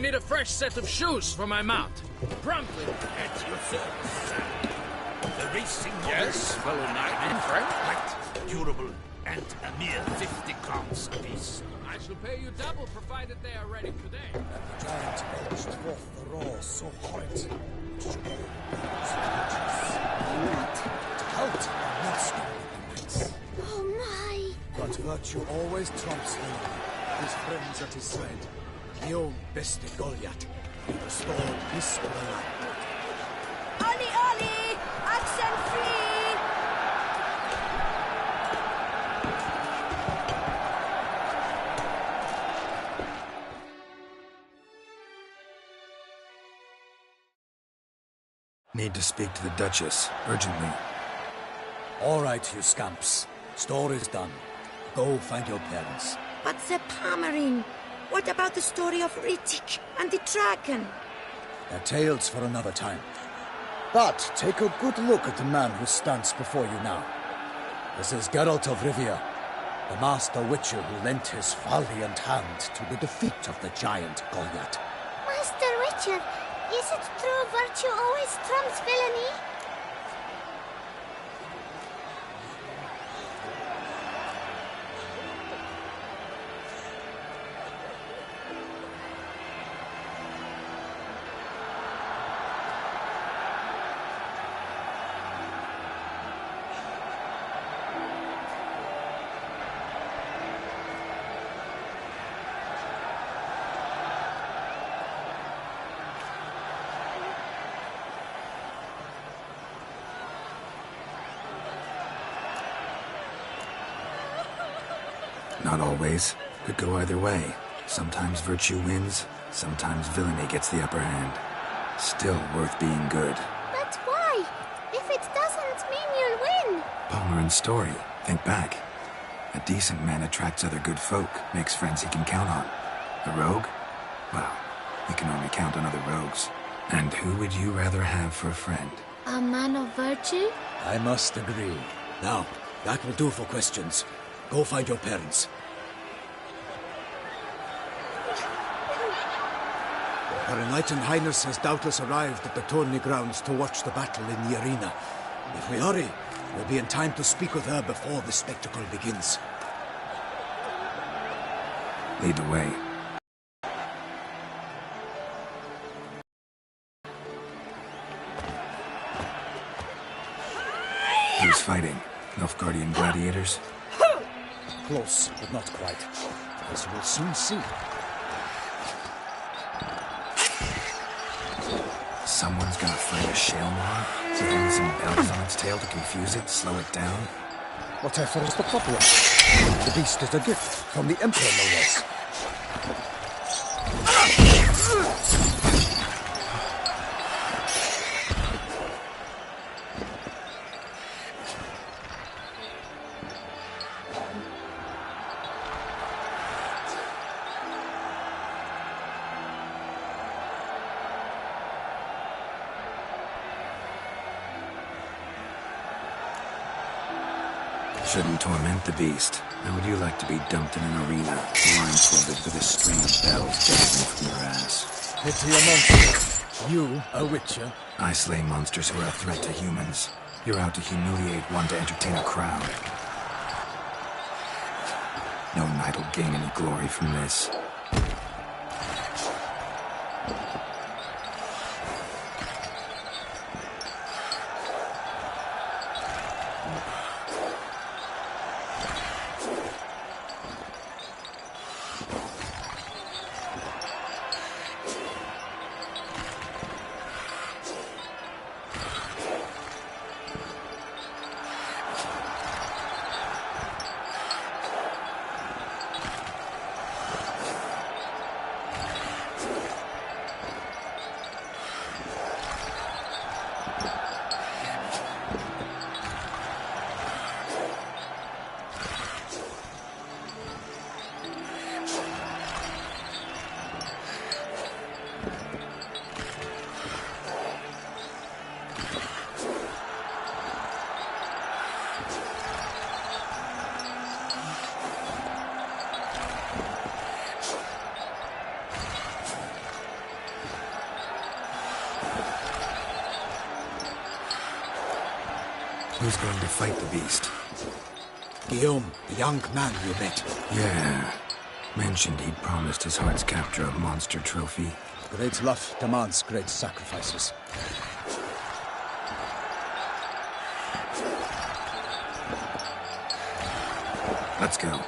I need a fresh set of shoes for my mount. Promptly. At your service, sir. The racing Yes, fellow knight and friend. light, durable, and a mere 50 crowns apiece. I shall pay you double provided they are ready today. The giant edged forth the roar so horrid. Not. To halt and not stop the knights. Oh my. But virtue always trumps him. His friends at his side. The old beste Goliath. He restored peace to the land. Ollie, Ollie! Accent free! Need to speak to the Duchess, urgently. All right, you scamps. Story's done. Go find your parents. But the Palmerine, what about the story of Rittik and the dragon? They're tales for another time. But take a good look at the man who stands before you now. This is Geralt of Rivia, the master witcher who lent his valiant hand to the defeat of the giant Goliath. Master Witcher, is it true virtue always trumps villainy? Not always. Could go either way. Sometimes virtue wins, sometimes villainy gets the upper hand. Still worth being good. But why? If it doesn't mean you'll win. Palmerin's story. Think back. A decent man attracts other good folk, makes friends he can count on. A rogue? Well, he can only count on other rogues. And who would you rather have for a friend? A man of virtue? I must agree. Now, that will do for questions. Go find your parents. Her Enlightened Highness has doubtless arrived at the tourney grounds to watch the battle in the arena. If we hurry, we'll be in time to speak with her before the spectacle begins. Lead the way. Who's fighting? Nilfgaardian gladiators? Close, but not quite. As you will soon see. Someone's gonna fight a Shaelmaar? With only some bells on its tail to confuse it, slow it down? Whatever is the problem? The beast is a gift from the Emperor, no less. Shouldn't torment the beast. How would you like to be dumped in an arena, blindfolded with a string of bells dangling from your ass? Pity a monster. You, a witcher? I slay monsters who are a threat to humans. You're out to humiliate one to entertain a crowd. No knight will gain any glory from this. Who's going to fight the beast? Guillaume, the young man you met. Yeah. Mentioned he'd promised his heart's capture a monster trophy. Great love demands great sacrifices. Let's go.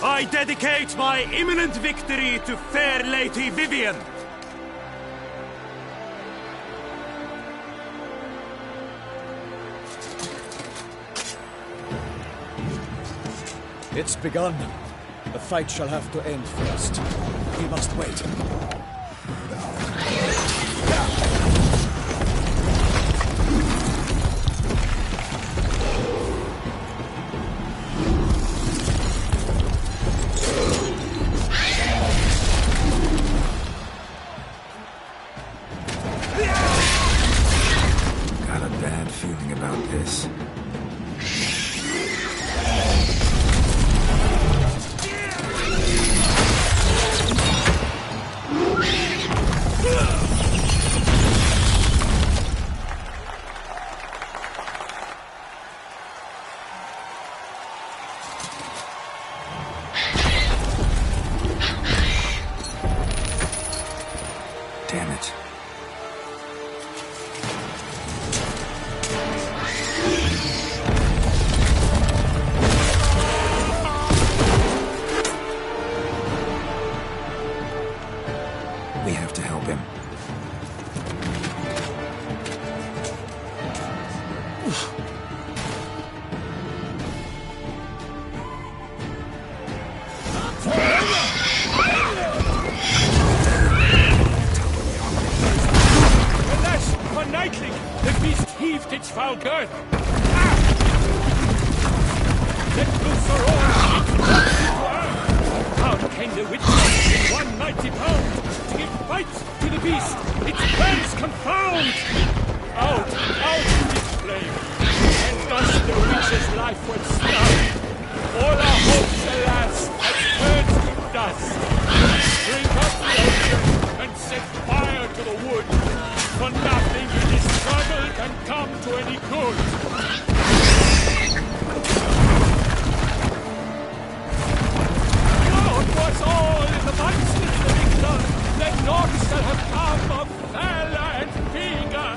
I dedicate my imminent victory to fair Lady Vivian. It's begun. The fight shall have to end first. We must wait. Got a bad feeling about this. Damn it. We have to help him. Alas, for Nightling, the beast heaved its foul girth. Let loose the roar, it drops into earth. How came the witch in 190 pounds to give fight to the beast? Its plans confound! Out in this flame, and thus the witch's life was snuffed. All our hopes, alas, had turned to dust. Drink up the ocean and set fire to the wood, for nothing in this struggle can come to any good. God was all in the monsters, the victor, that naught shall have come of valor and vigor.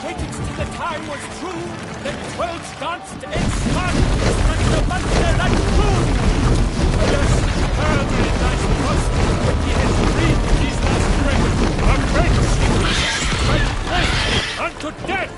Waited till the time was true, then 12 danced and spun, the monster that food! Alas, Herman lies lost. He has breathed his last breath. Avenge him! Fight bravely unto death!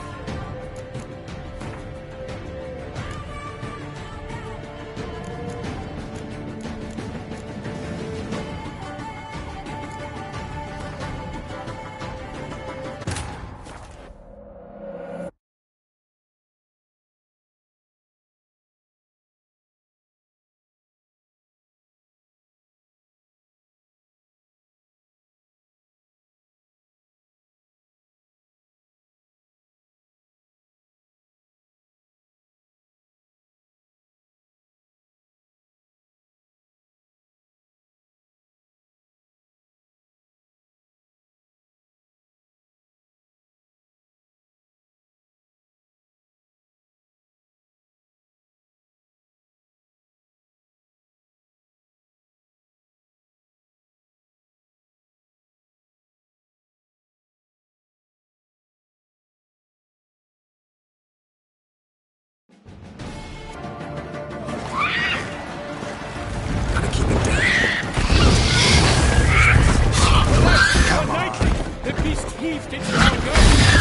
The beast heaved its hunger,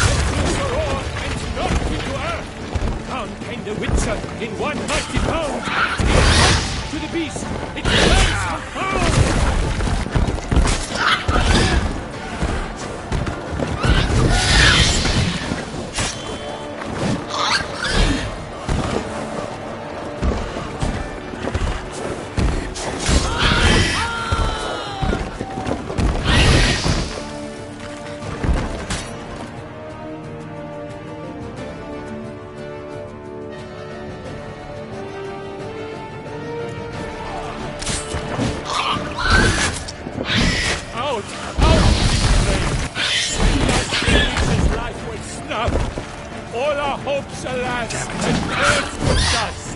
the cruiser roared and knocked into earth. Down came the Witcher in one mighty pound. It hopped to the beast, its hands confound. All our hopes, alas, and earth to dust.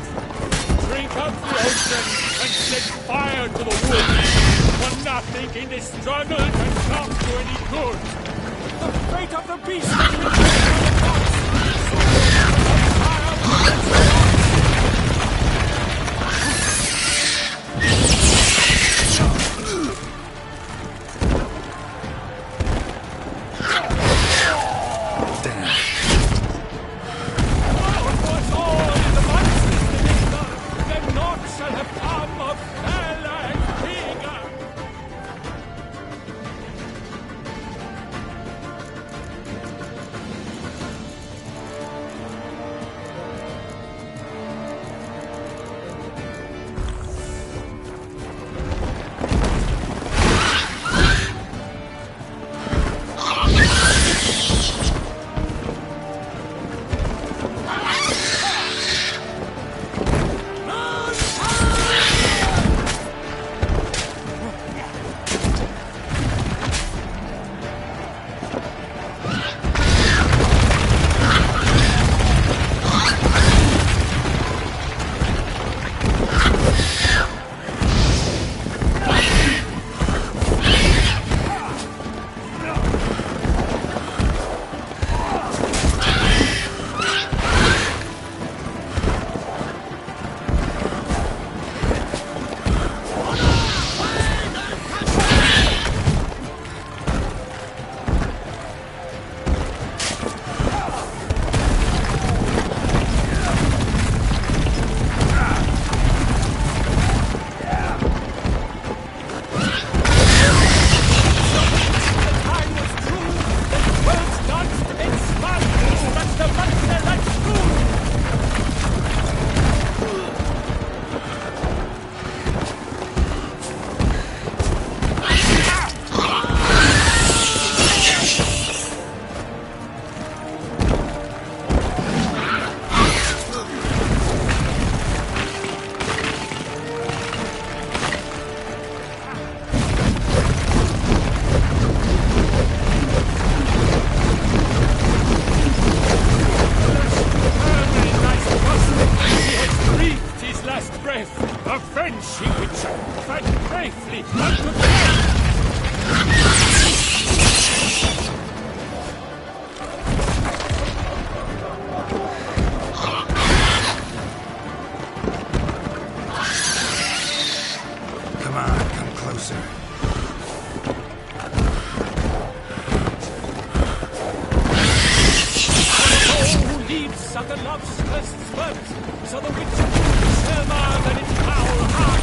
Drink up the ocean and set fire to the wood. For nothing in this struggle can come to any good. The fate of the beast has been taken on the cross. Geralt's first words saw the witch Selma and its foul heart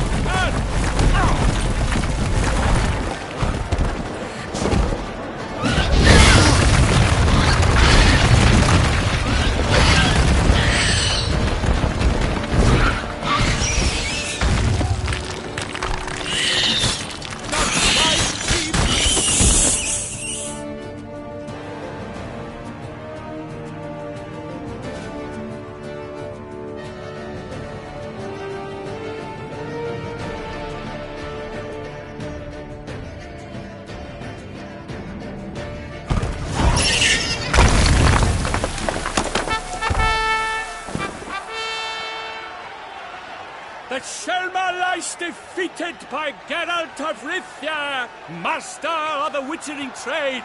Selma lies defeated by Geralt of Rivia, master of the witchering trade.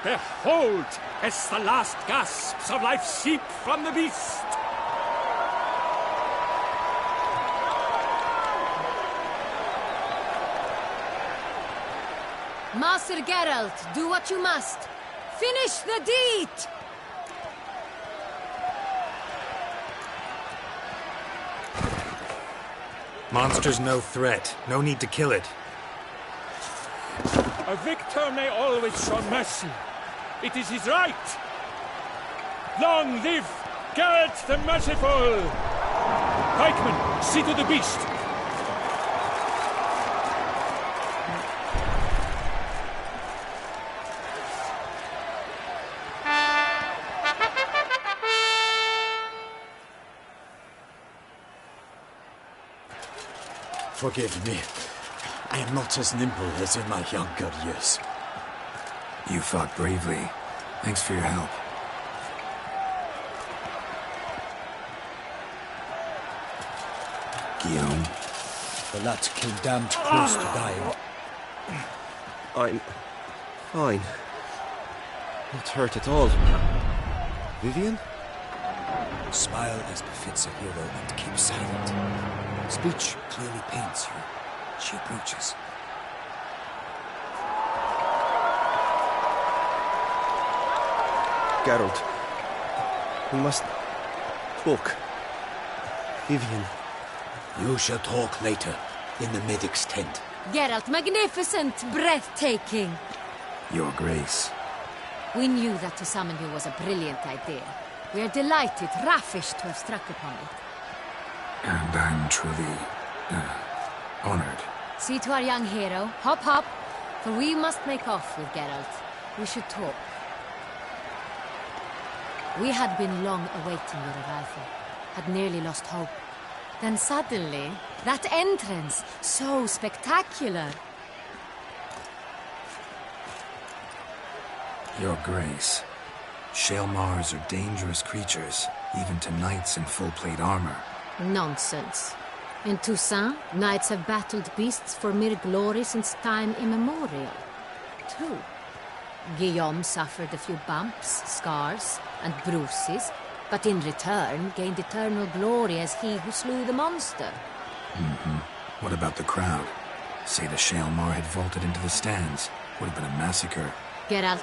Behold, as the last gasps of life seep from the beast. Master Geralt, do what you must. Finish the deed! Monster's no threat. No need to kill it. A victor may always show mercy. It is his right. Long live Geralt the Merciful! Pikeman, see to the beast. Forgive me. I am not as nimble as in my younger years. You fought bravely. Thanks for your help. Guillaume. The lad came damned close to dying. I'm fine. Not hurt at all. Vivian? Smile as befits a hero and keep silent. Speech clearly pains you. She approaches. Geralt. We must talk. Vivian. You shall talk later, in the medic's tent. Geralt, magnificent, breathtaking. Your Grace. We knew that to summon you was a brilliant idea. We are delighted, ravished to have struck upon it. And I'm truly, honored. See to our young hero. Hop, hop. For we must make off with Geralt. We should talk. We had been long awaiting your arrival. Had nearly lost hope. Then suddenly, that entrance, so spectacular. Your Grace. Shaelmars are dangerous creatures, even to knights in full-plate armor. Nonsense. In Toussaint, knights have battled beasts for mere glory since time immemorial. True. Guillaume suffered a few bumps, scars, and bruises, but in return gained eternal glory as he who slew the monster. What about the crowd? Say the Shaelmar had vaulted into the stands. Would have been a massacre. Geralt,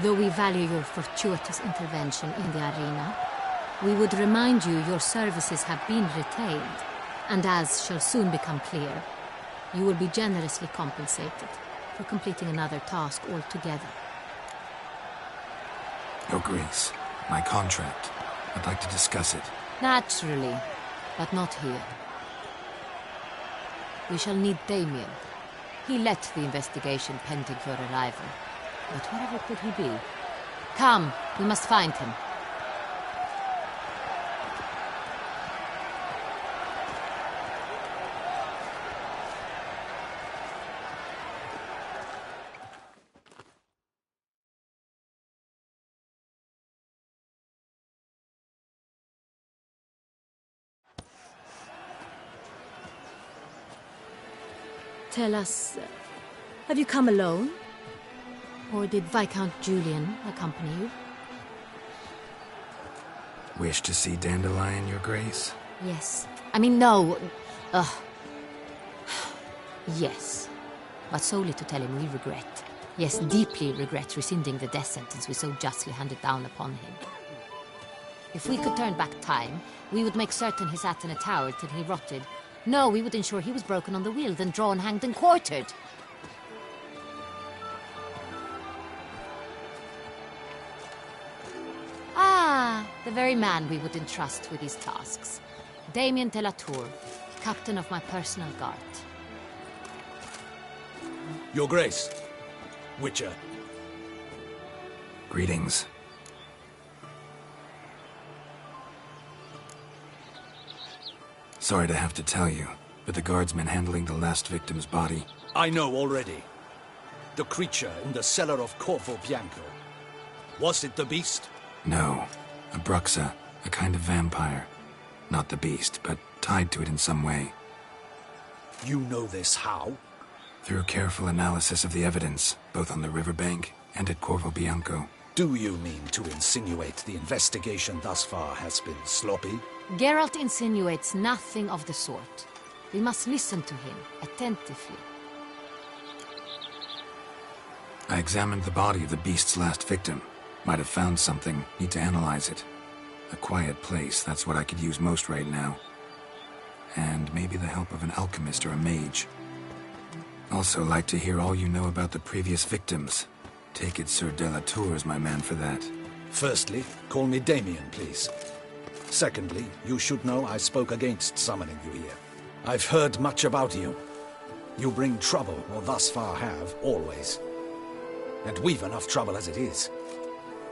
though we value your fortuitous intervention in the arena, we would remind you your services have been retained, and as shall soon become clear, you will be generously compensated for completing another task altogether. Your Grace, my contract. I'd like to discuss it. Naturally, but not here. We shall need Damien. He led the investigation pending your arrival. But wherever could he be? Come, we must find him. Tell us, have you come alone? Or did Viscount Julian accompany you? Wish to see Dandelion, Your Grace? Yes. I mean, no. Yes. But solely to tell him we regret. Yes, deeply regret rescinding the death sentence we so justly handed down upon him. If we could turn back time, we would make certain he sat in a tower till he rotted. No, we would ensure he was broken on the wheel, then drawn, hanged, and quartered. Ah, the very man we would entrust with these tasks. Damien de la Tour, captain of my personal guard. Your Grace. Witcher. Greetings. Sorry to have to tell you, but the guardsman handling the last victim's body... I know already. The creature in the cellar of Corvo Bianco. Was it the beast? No. A Bruxa, a kind of vampire. Not the beast, but tied to it in some way. You know this how? Through careful analysis of the evidence, both on the riverbank and at Corvo Bianco. Do you mean to insinuate the investigation thus far has been sloppy? Geralt insinuates nothing of the sort. We must listen to him attentively. I examined the body of the beast's last victim. Might have found something, need to analyze it. A quiet place, that's what I could use most right now. And maybe the help of an alchemist or a mage. Also like to hear all you know about the previous victims. Take it Sir de la Tour is my man for that. Firstly, call me Damien, please. Secondly, you should know I spoke against summoning you here. I've heard much about you. You bring trouble, or thus far have, always. And we've enough trouble as it is.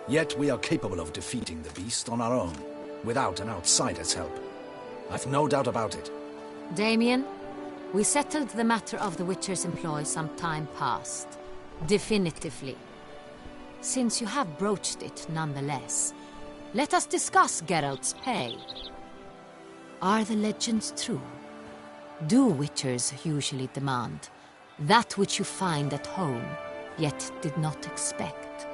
Yet we are capable of defeating the beast on our own, without an outsider's help. I've no doubt about it. Damien, we settled the matter of the Witcher's employ some time past. Definitively. Since you have broached it nonetheless, let us discuss Geralt's pay. Are the legends true? Do Witchers usually demand that which you find at home, yet did not expect?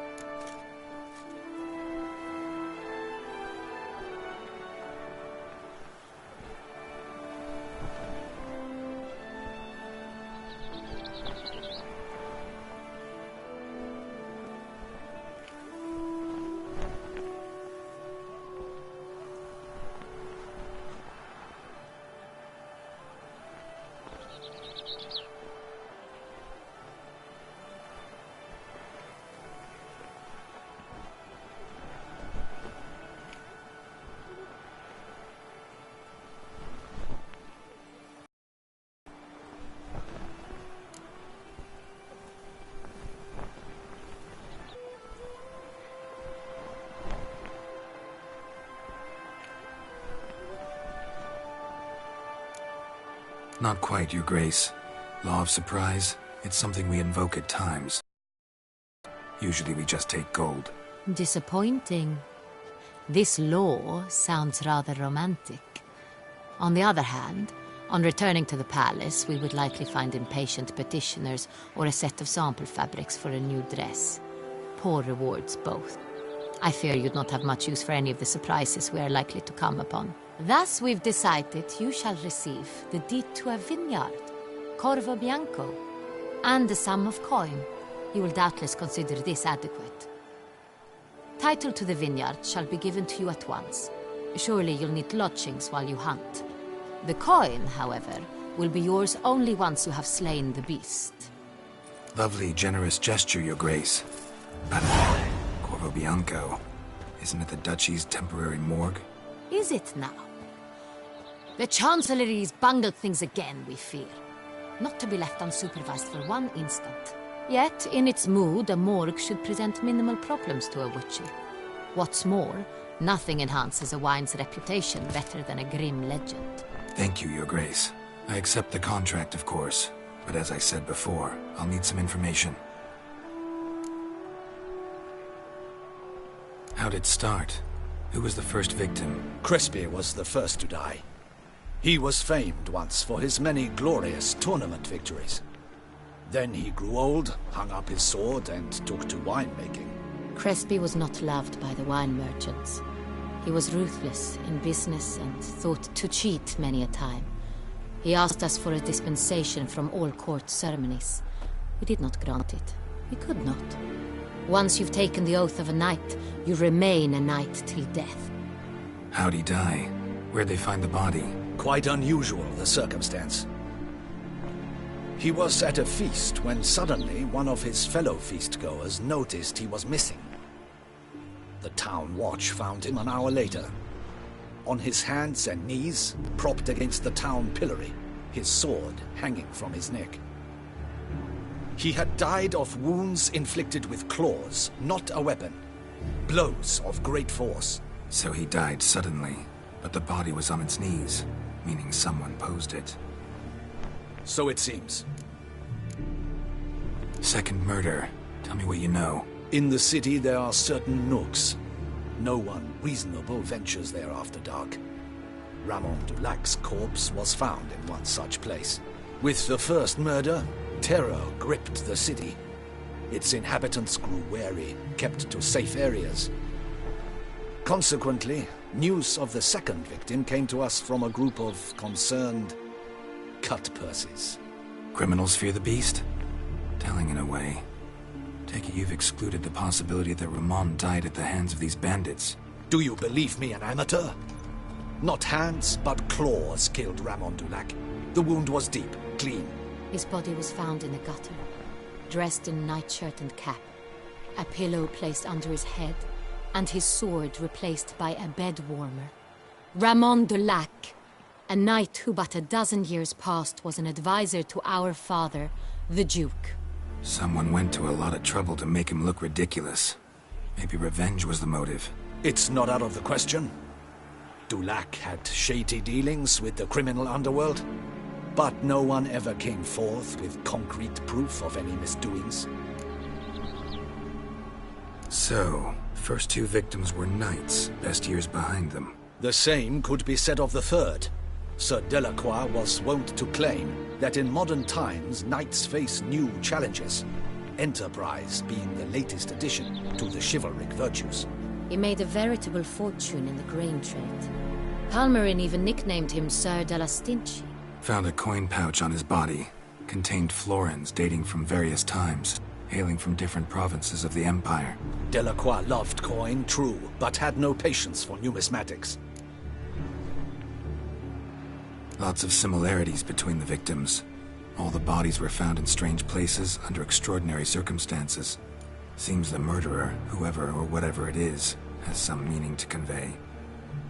Not quite, Your Grace. Law of surprise, it's something we invoke at times. Usually we just take gold. Disappointing. This law sounds rather romantic. On the other hand, on returning to the palace, we would likely find impatient petitioners or a set of sample fabrics for a new dress. Poor rewards, both. I fear you'd not have much use for any of the surprises we are likely to come upon. Thus, we've decided you shall receive the deed to a vineyard, Corvo Bianco, and the sum of coin. You will doubtless consider this adequate. Title to the vineyard shall be given to you at once. Surely you'll need lodgings while you hunt. The coin, however, will be yours only once you have slain the beast. Lovely, generous gesture, Your Grace. But Corvo Bianco, isn't it the Duchy's temporary morgue? Is it now? The Chancellery's bungled things again, we fear. Not to be left unsupervised for one instant. Yet, in its mood, a morgue should present minimal problems to a witcher. What's more, nothing enhances a wine's reputation better than a grim legend. Thank you, Your Grace. I accept the contract, of course. But as I said before, I'll need some information. How'd it start? Who was the first victim? Crespi was the first to die. He was famed once for his many glorious tournament victories. Then he grew old, hung up his sword, and took to winemaking. Crespi was not loved by the wine merchants. He was ruthless in business and thought to cheat many a time. He asked us for a dispensation from all court ceremonies. We did not grant it. We could not. Once you've taken the oath of a knight, you remain a knight till death. How'd he die? Where'd they find the body? Quite unusual, the circumstance. He was at a feast when suddenly one of his fellow feastgoers noticed he was missing. The town watch found him an hour later. On his hands and knees, propped against the town pillory, his sword hanging from his neck. He had died of wounds inflicted with claws, not a weapon. Blows of great force. So he died suddenly, but the body was on its knees, meaning someone posed it. So it seems. Second murder. Tell me what you know. In the city there are certain nooks. No one reasonable ventures there after dark. Ramon Dulac's corpse was found in one such place. With the first murder, terror gripped the city. Its inhabitants grew wary, kept to safe areas. Consequently, news of the second victim came to us from a group of concerned cut-purses. Criminals fear the beast? Telling in a way. Take it you've excluded the possibility that Ramon died at the hands of these bandits. Do you believe me an amateur? Not hands, but claws killed Ramon Dulac. The wound was deep, clean. His body was found in a gutter, dressed in nightshirt and cap, a pillow placed under his head, and his sword replaced by a bed warmer. Ramon Dulac, a knight who but a dozen years past was an advisor to our father, the Duke. Someone went to a lot of trouble to make him look ridiculous. Maybe revenge was the motive. It's not out of the question. Dulac had shady dealings with the criminal underworld, but no one ever came forth with concrete proof of any misdoings. So, first two victims were knights, best years behind them. The same could be said of the third. Sir Delacroix was wont to claim that in modern times knights face new challenges, enterprise being the latest addition to the chivalric virtues. He made a veritable fortune in the grain trade. Palmerin even nicknamed him Sir Dlc. Found a coin pouch on his body. Contained florins dating from various times, hailing from different provinces of the Empire. Delacroix loved coin, true, but had no patience for numismatics. Lots of similarities between the victims. All the bodies were found in strange places under extraordinary circumstances. Seems the murderer, whoever or whatever it is, has some meaning to convey.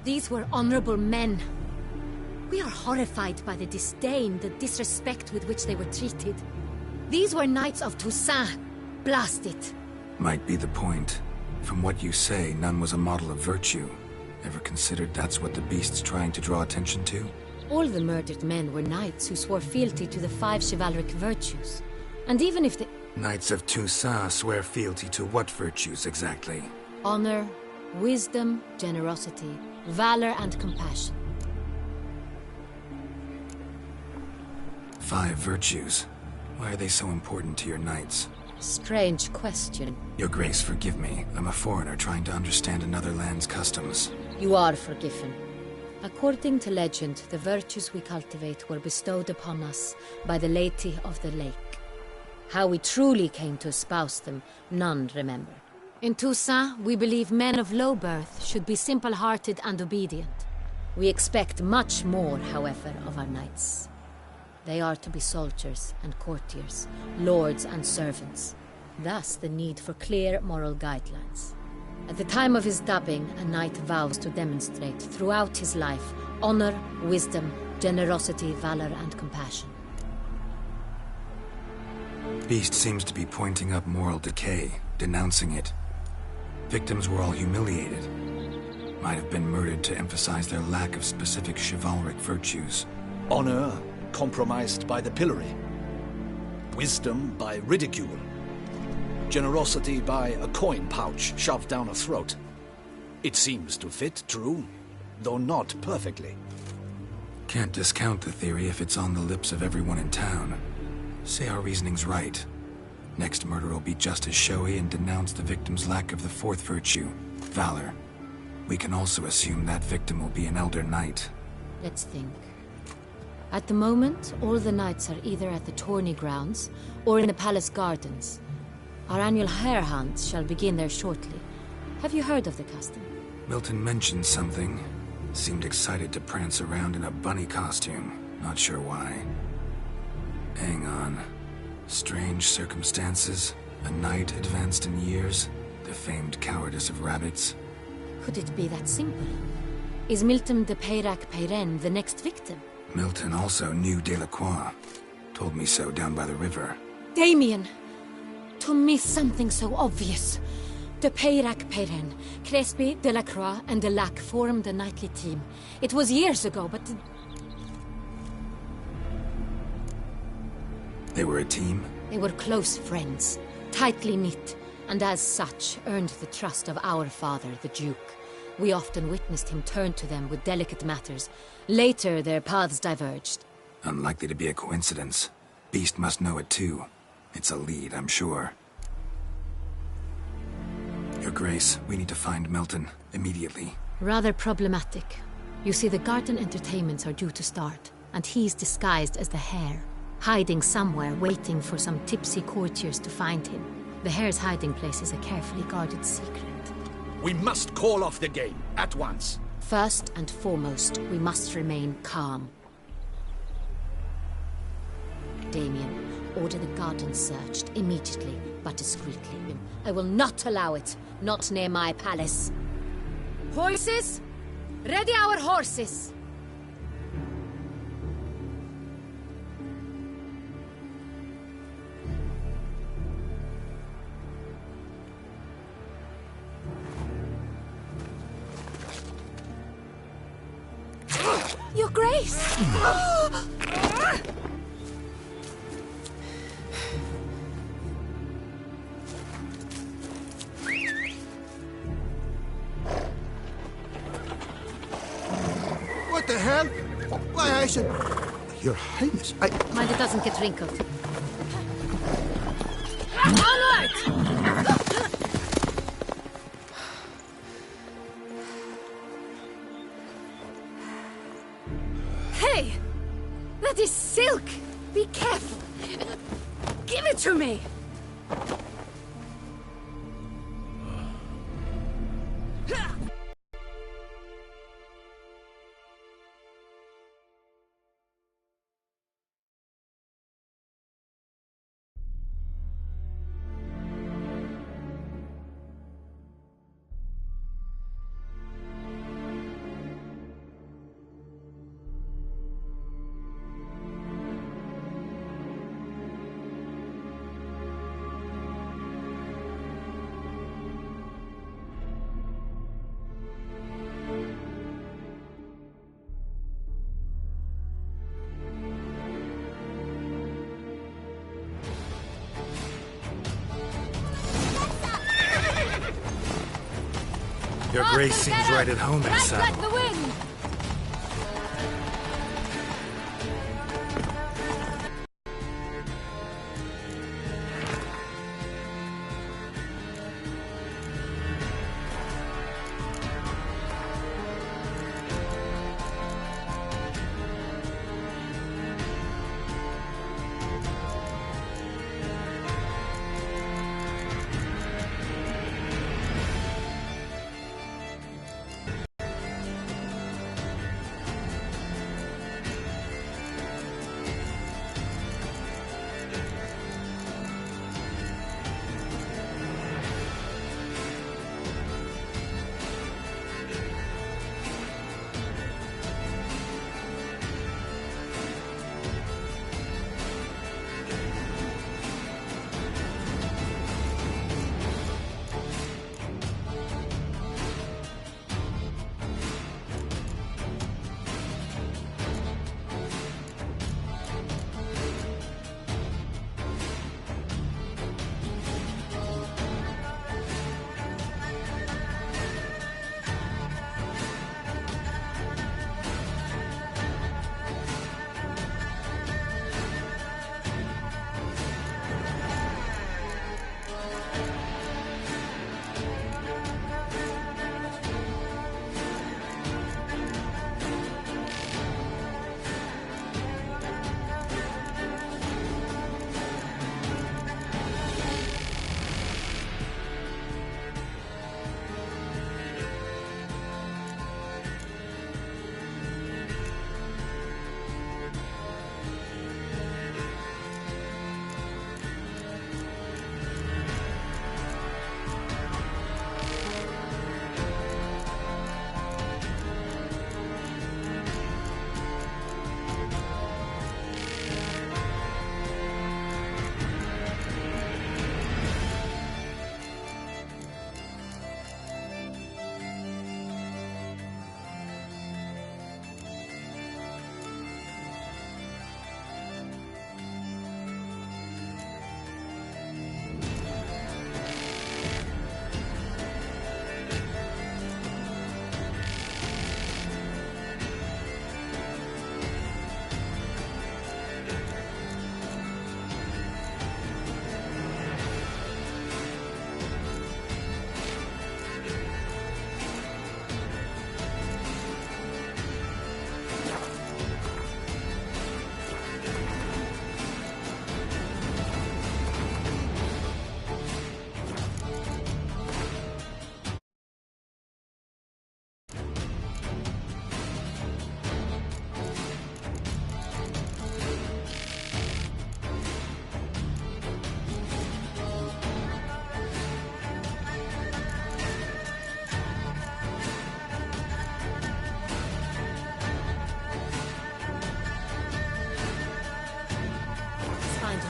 These were honorable men. We are horrified by the disdain, the disrespect with which they were treated. These were knights of Toussaint. Blast it. Might be the point. From what you say, none was a model of virtue. Ever considered that's what the beast's trying to draw attention to? All the murdered men were knights who swore fealty to the 5 chivalric virtues. And even if the... Knights of Toussaint swear fealty to what virtues exactly? Honor, wisdom, generosity, valor, and compassion. 5 virtues. Why are they so important to your knights? Strange question. Your Grace, forgive me. I'm a foreigner trying to understand another land's customs. You are forgiven. According to legend, the virtues we cultivate were bestowed upon us by the Lady of the Lake. How we truly came to espouse them, none remember. In Toussaint, we believe men of low birth should be simple-hearted and obedient. We expect much more, however, of our knights. They are to be soldiers and courtiers, lords and servants. Thus the need for clear moral guidelines. At the time of his dubbing, a knight vows to demonstrate throughout his life honor, wisdom, generosity, valor, and compassion. Beast seems to be pointing up moral decay, denouncing it. Victims were all humiliated. Might have been murdered to emphasize their lack of specific chivalric virtues. Honor compromised by the pillory. Wisdom by ridicule. Generosity by a coin pouch shoved down a throat. It seems to fit, true, though not perfectly. Can't discount the theory if it's on the lips of everyone in town. Say our reasoning's right. Next murder will be just as showy and denounce the victim's lack of the 4th virtue, valor. We can also assume that victim will be an elder knight. Let's think. At the moment, all the knights are either at the tourney grounds or in the palace gardens. Our annual hare hunt shall begin there shortly. Have you heard of the custom? Milton mentioned something. Seemed excited to prance around in a bunny costume. Not sure why. Hang on. Strange circumstances. A knight advanced in years. The famed cowardice of rabbits. Could it be that simple? Is Milton de Peyrac-Peyren the next victim? Milton also knew Delacroix. Told me so down by the river. Damien! To miss something so obvious. De Peyrac-Peyren, Crespi, Delacroix, and Delac formed a knightly team. It was years ago, but... They were a team? They were close friends, tightly knit, and as such earned the trust of our father, the Duke. We often witnessed him turn to them with delicate matters. Later, their paths diverged. Unlikely to be a coincidence. Beast must know it too. It's a lead, I'm sure. Your Grace, we need to find Milton, immediately. Rather problematic. You see, the garden entertainments are due to start, and he's disguised as the Hare, hiding somewhere, waiting for some tipsy courtiers to find him. The Hare's hiding place is a carefully guarded secret. We must call off the game, at once. First and foremost, we must remain calm. Damien, order the garden searched immediately, but discreetly. I will not allow it. Not near my palace. Horses? Ready our horses! Your Grace! What the hell? Why, I should... Your Highness, Mind it doesn't get wrinkled. Onward! Hey! That is silk! Be careful! Give it to me! Your Grace seems right at home in a Right saddle. like the wind!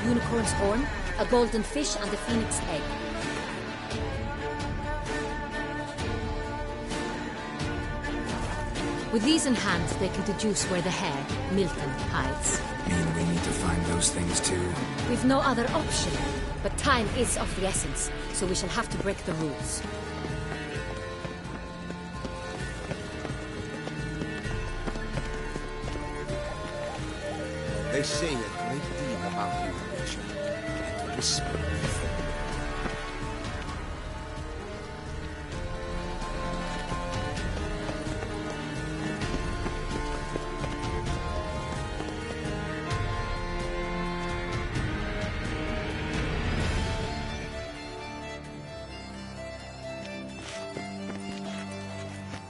unicorn's horn, a golden fish, and a phoenix egg. With these in hand, they can deduce where the hare, Milton, hides. Mean we need to find those things too? We've no other option. But time is of the essence, so we shall have to break the rules. They say a great deal about you, Richard, and whisper these things.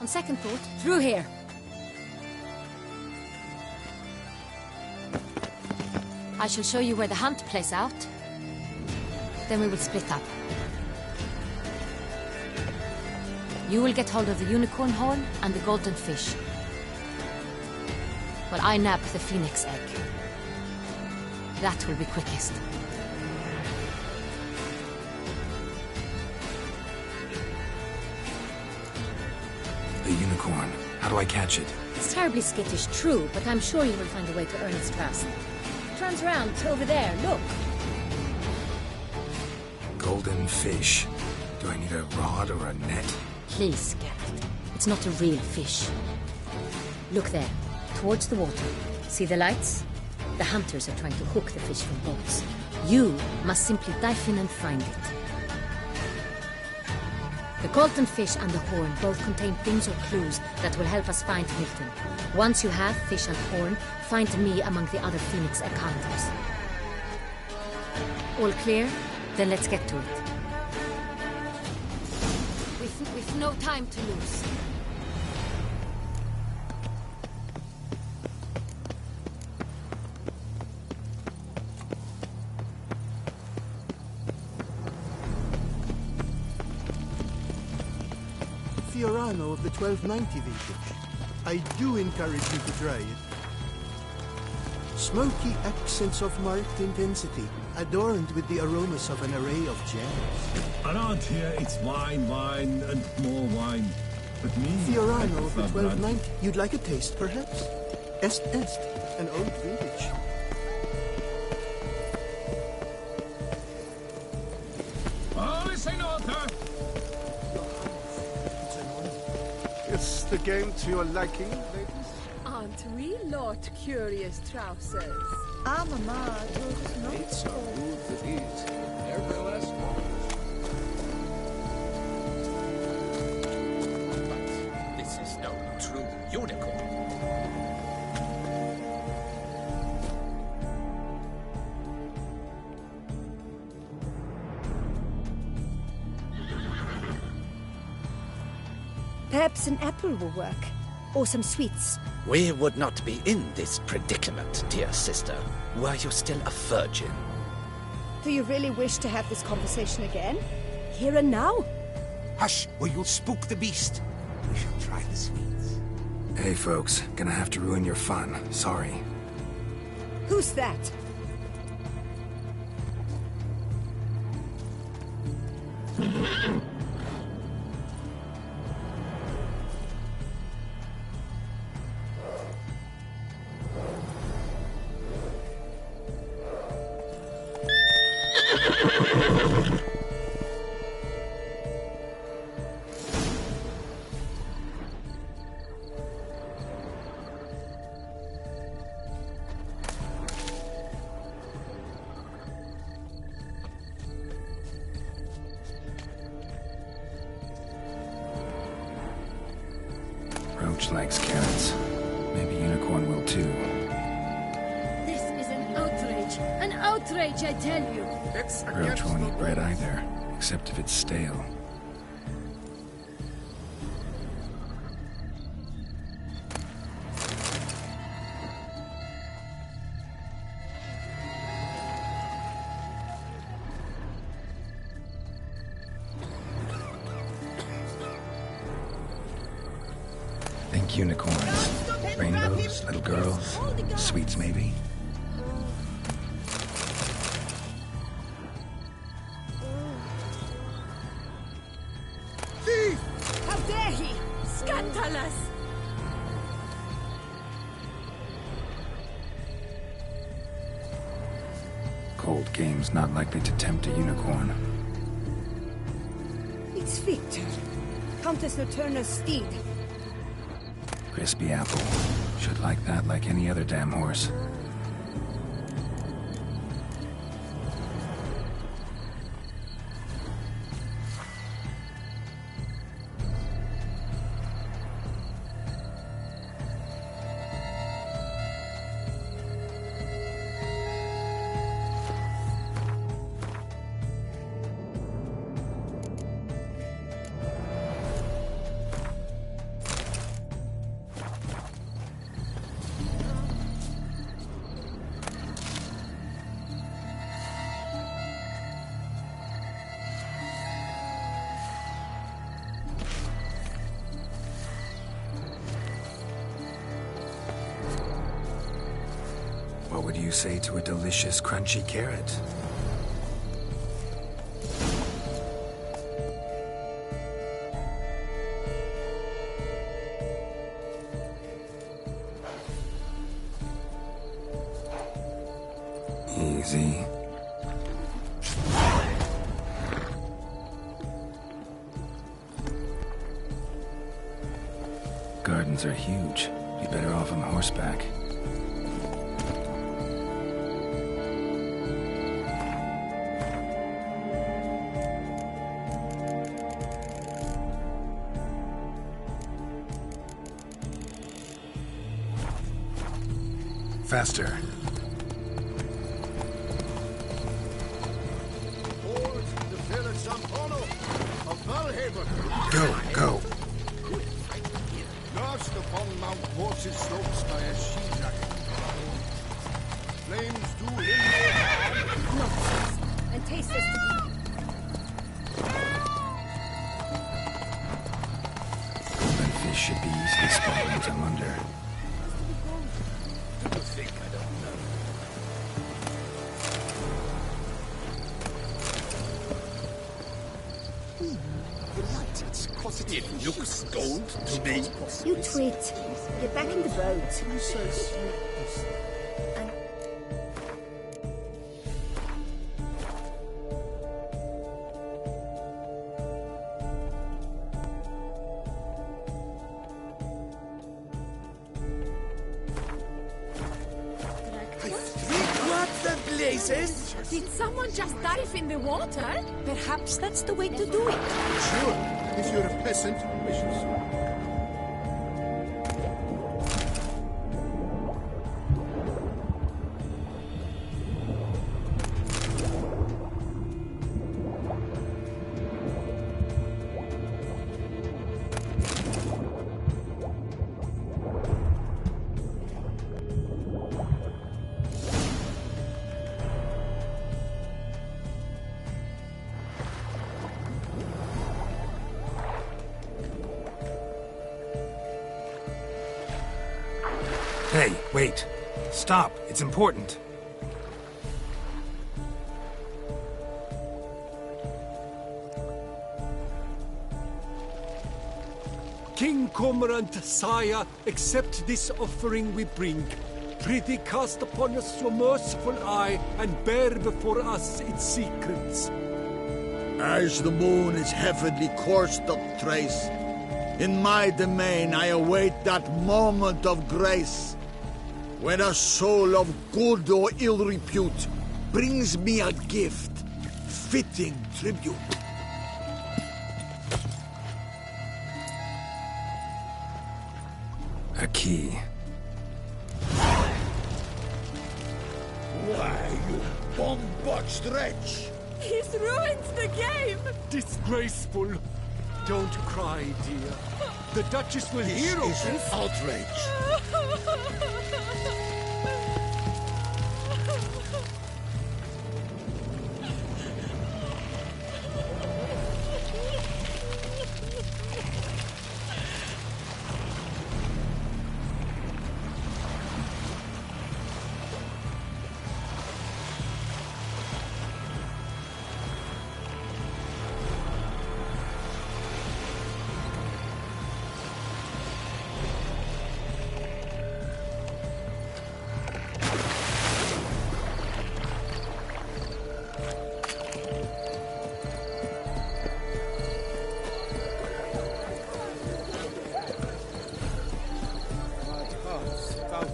On second thought, through here. I shall show you where the hunt plays out. Then we will split up. You will get hold of the unicorn horn and the golden fish, while I nab the phoenix egg. That will be quickest. The unicorn. How do I catch it? It's terribly skittish, true, but I'm sure you will find a way to earn its trust. Turns around, over there, look. Golden fish. Do I need a rod or a net? Please, Geralt. It's not a real fish. Look there, towards the water. See the lights? The hunters are trying to hook the fish from boats. You must simply dive in and find it. The golden fish and the horn both contain things or clues that will help us find Milton. Once you have fish and horn, find me among the other Phoenix egg hunters. All clear? Then let's get to it. With no time to lose. Fiorano of the 1290 vintage. I do encourage you to try it. Smoky accents of marked intensity, adorned with the aromas of an array of gems. Around here, it's wine, wine, and more wine. But me, Fiorano of the 1290. You'd like a taste, perhaps? Est, an old vintage. Oh, Senor! Is the game to your liking, ladies? Aren't we Lord Curious Trousers? Mama, it's a good to eat. Nevertheless, but this is no true unicorn. Perhaps an apple will work. Or some sweets. We would not be in this predicament, dear sister, were you still a virgin. Do you really wish to have this conversation again? Here and now? Hush, or you'll spook the beast. We shall try the sweets. Hey, folks. Gonna have to ruin your fun. Sorry. Who's that? Roach likes carrots. Maybe Unicorn will too. This is an outrage! An outrage, I tell you! Roach won't eat bread either, except if it's stale. Think unicorns. Rainbows, little girls, sweets maybe. old game's not likely to tempt a unicorn. It's Victor, Countess Noturna's steed. Crispy apple. Should like that like any other damn horse. What would you say to a delicious, crunchy carrot? Easy. Gardens are huge. Be better off on horseback. Faster. Go, go. Lost upon Mount Morse's slopes by a she-dragon. Flames do hinder. Nonsense. And taste this to be. Golden fish should be easily spotted from under. Do you think I don't know? It looks gold to me. You twit. Get back in the boat. What the blazes? Did someone just dive in the water? Perhaps that's the way to do it. Sure, if you're a peasant who wishes. Hey, wait. Stop. It's important. King Cormorant, sire, accept this offering we bring. Prithee cast upon us your merciful eye, and bear before us its secrets. As the moon is heavenly coursed up trace, in my domain I await that moment of grace, when a soul of good or ill repute brings me a gift, fitting tribute. A key. Why, you bomb-botched wretch! He's ruined the game! Disgraceful. Don't cry, dear. The Duchess will hear of This is an this. outrage.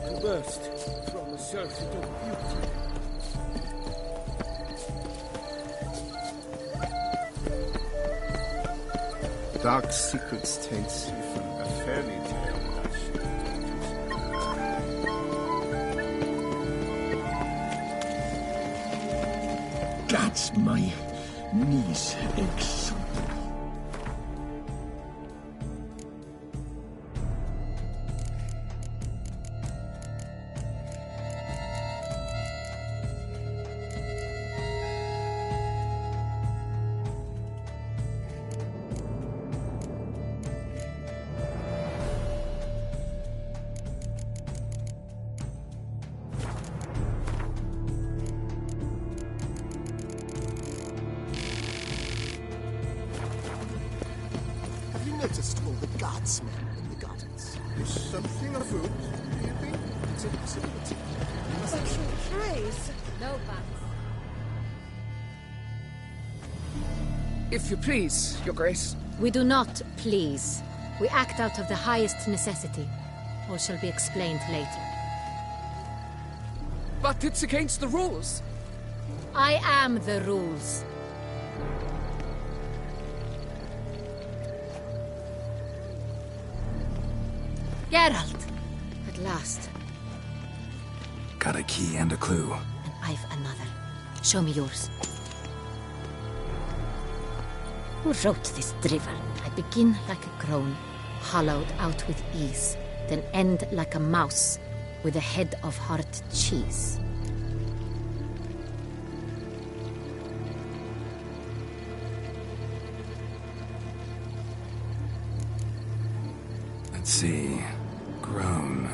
to burst from a surfeit of beauty. Dark secrets takes even a fairy tale. That's my knees aches. Noticed all the guardsmen in the gardens. Is something afoot, do you think? It's a possibility. Such praise. No bats. If you please, Your Grace. We do not please. We act out of the highest necessity. All shall be explained later. But it's against the rules. I am the rules. Geralt! At last. Got a key and a clue. And I've another. Show me yours. Who wrote this drivel? I begin like a crone, hollowed out with ease, then end like a mouse, with a head of hard cheese. Let's see. Grown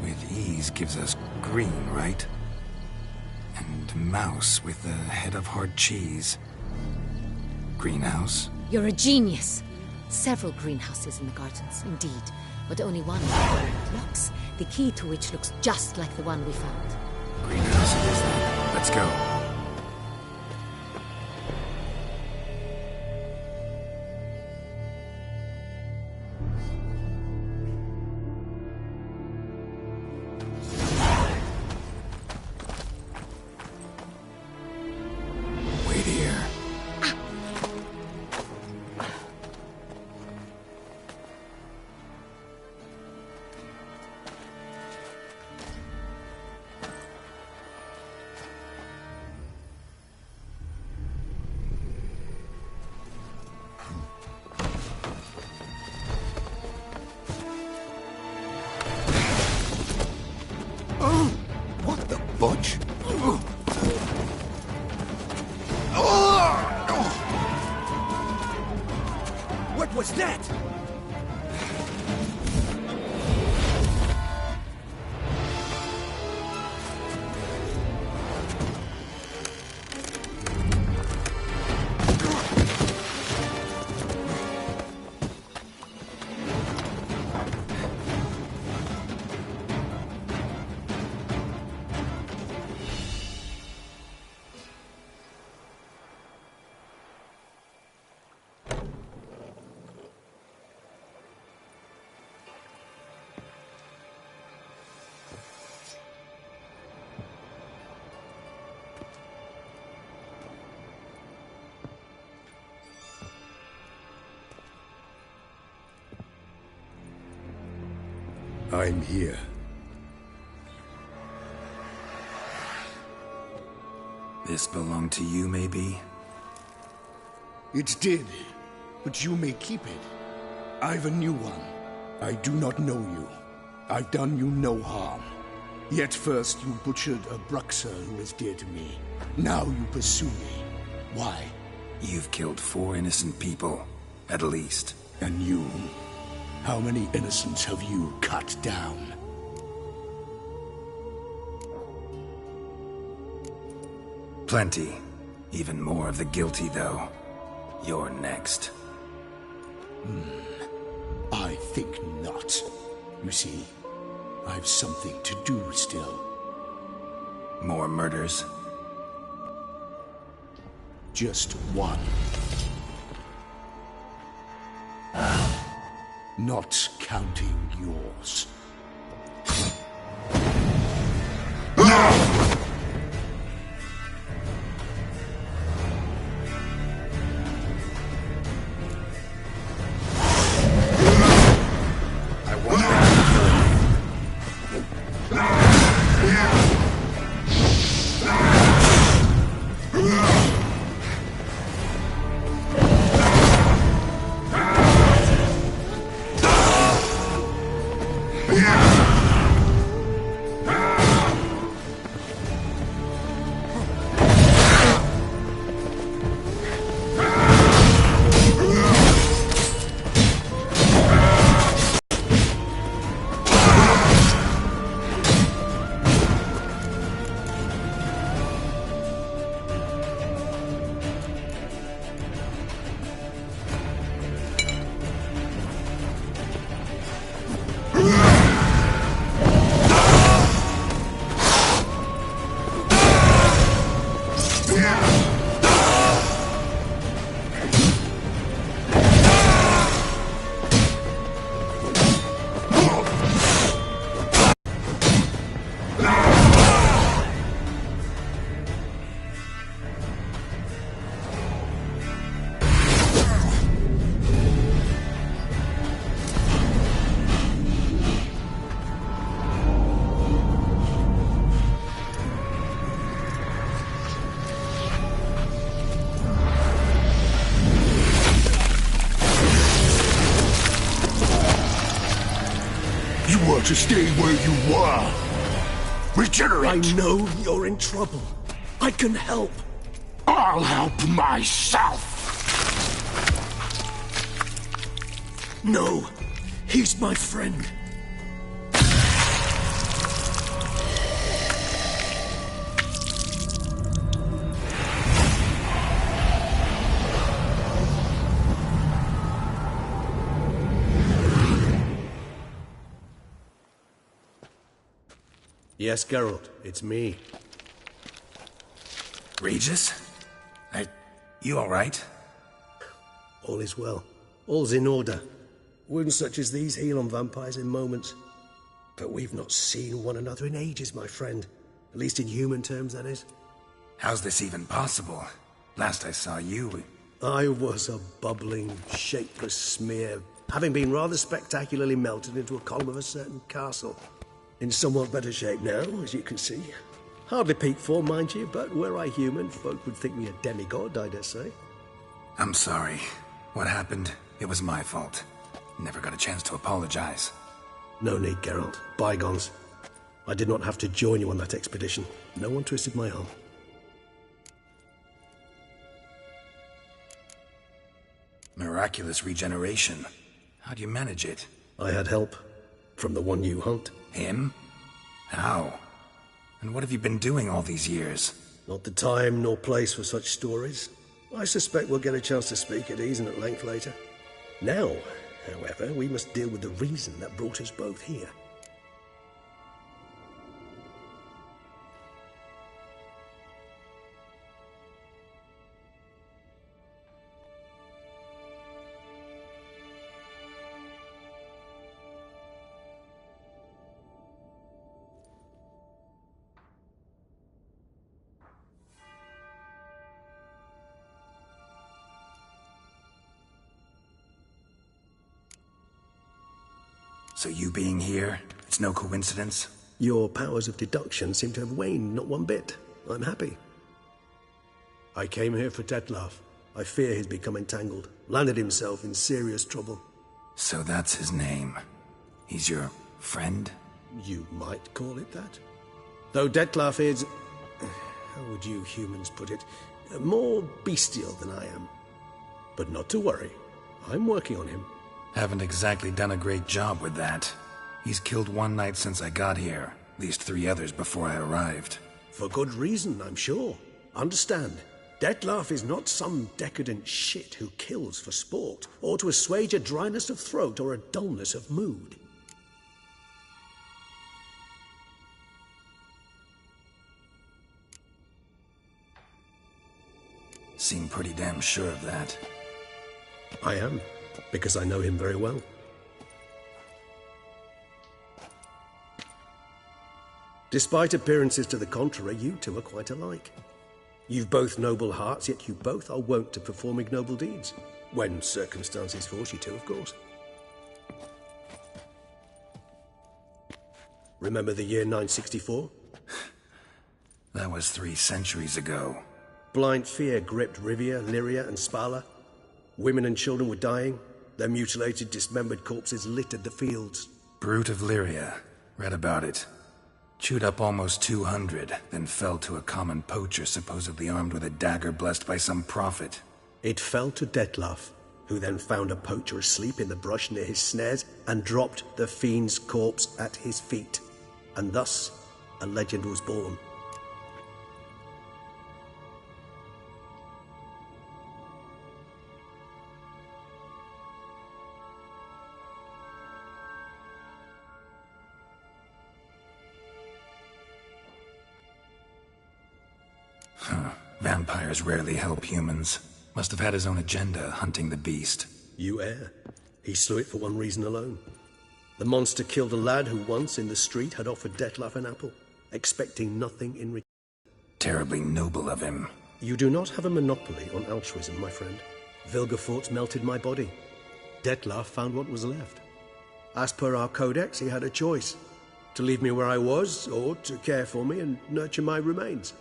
with ease gives us green, right? And mouse with the head of hard cheese. Greenhouse? You're a genius. Several greenhouses in the gardens, indeed, but only one locks, the key to which looks just like the one we found. Greenhouse it is then. Let's go. Butch? What was that? I'm here. This belonged to you, maybe? It did, but you may keep it. I've a new one. I do not know you. I've done you no harm. Yet first you butchered a Bruxer who is dear to me. Now you pursue me. Why? You've killed 4 innocent people, at least. And you? How many innocents have you cut down? Plenty. Even more of the guilty, though. You're next. I think not. You see, I've something to do still. More murders? Just one. Not counting yours. to stay where you were. Regenerate! I know you're in trouble. I can help. I'll help myself! No, he's my friend. Yes, Geralt, it's me. Regis? You alright? All is well. All's in order. Wounds such as these heal on vampires in moments. But we've not seen one another in ages, my friend. At least in human terms, that is. How's this even possible? Last I saw you... I was a bubbling, shapeless smear, having been rather spectacularly melted into a column of a certain castle. In somewhat better shape now, as you can see. Hardly peak form, mind you, but were I human, folk would think me a demigod, I dare say. I'm sorry. What happened, it was my fault. Never got a chance to apologize. No need, Geralt. Bygones. I did not have to join you on that expedition. No one twisted my arm. Miraculous regeneration. How do you manage it? I had help. From the one you hunt. Him? How? And what have you been doing all these years? Not the time nor place for such stories. I suspect we'll get a chance to speak at ease and at length later. Now, however, we must deal with the reason that brought us both here. So you being here, it's no coincidence? Your powers of deduction seem to have waned not one bit. I'm happy. I came here for Detlef. I fear he's become entangled, landed himself in serious trouble. So that's his name. He's your friend? You might call it that. Though Detlef is... how would you humans put it? More bestial than I am. But not to worry. I'm working on him. Haven't exactly done a great job with that. He's killed one knight since I got here, at least 3 others before I arrived. For good reason, I'm sure. Understand, Detlef is not some decadent shit who kills for sport, or to assuage a dryness of throat or a dullness of mood. Seem pretty damn sure of that. I am. Because I know him very well. Despite appearances to the contrary, you two are quite alike. You've both noble hearts, yet you both are wont to perform ignoble deeds. When circumstances force you to, of course. Remember the year 964? That was 3 centuries ago. Blind fear gripped Rivia, Lyria, and Spala. Women and children were dying. Their mutilated, dismembered corpses littered the fields. Brute of Lyria. Read about it. Chewed up almost 200, then fell to a common poacher supposedly armed with a dagger blessed by some prophet. It fell to Detlef, who then found a poacher asleep in the brush near his snares and dropped the fiend's corpse at his feet. And thus, a legend was born. Vampires rarely help humans. Must have had his own agenda, hunting the beast. You err. He slew it for one reason alone. The monster killed a lad who once, in the street, had offered Detlef an apple, expecting nothing in return. Terribly noble of him. You do not have a monopoly on altruism, my friend. Vilgefortz melted my body. Detlef found what was left. As per our codex, he had a choice. To leave me where I was, or to care for me and nurture my remains.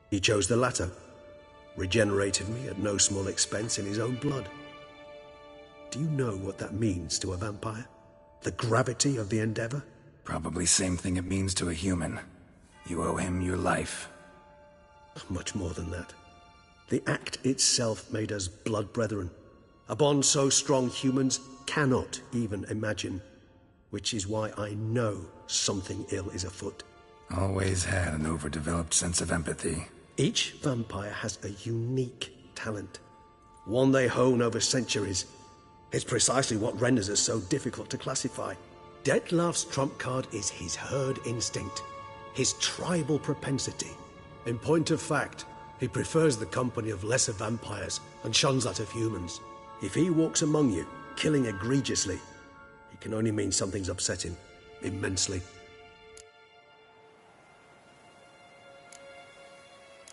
He chose the latter, regenerated me at no small expense in his own blood. Do you know what that means to a vampire? The gravity of the endeavor? Probably same thing it means to a human. You owe him your life. Much more than that. The act itself made us blood brethren. A bond so strong humans cannot even imagine. Which is why I know something ill is afoot. Always had an overdeveloped sense of empathy. Each vampire has a unique talent. One they hone over centuries. It's precisely what renders us so difficult to classify. Detlef's trump card is his herd instinct, his tribal propensity. In point of fact, he prefers the company of lesser vampires and shuns that of humans. If he walks among you, killing egregiously, it can only mean something's upset him immensely.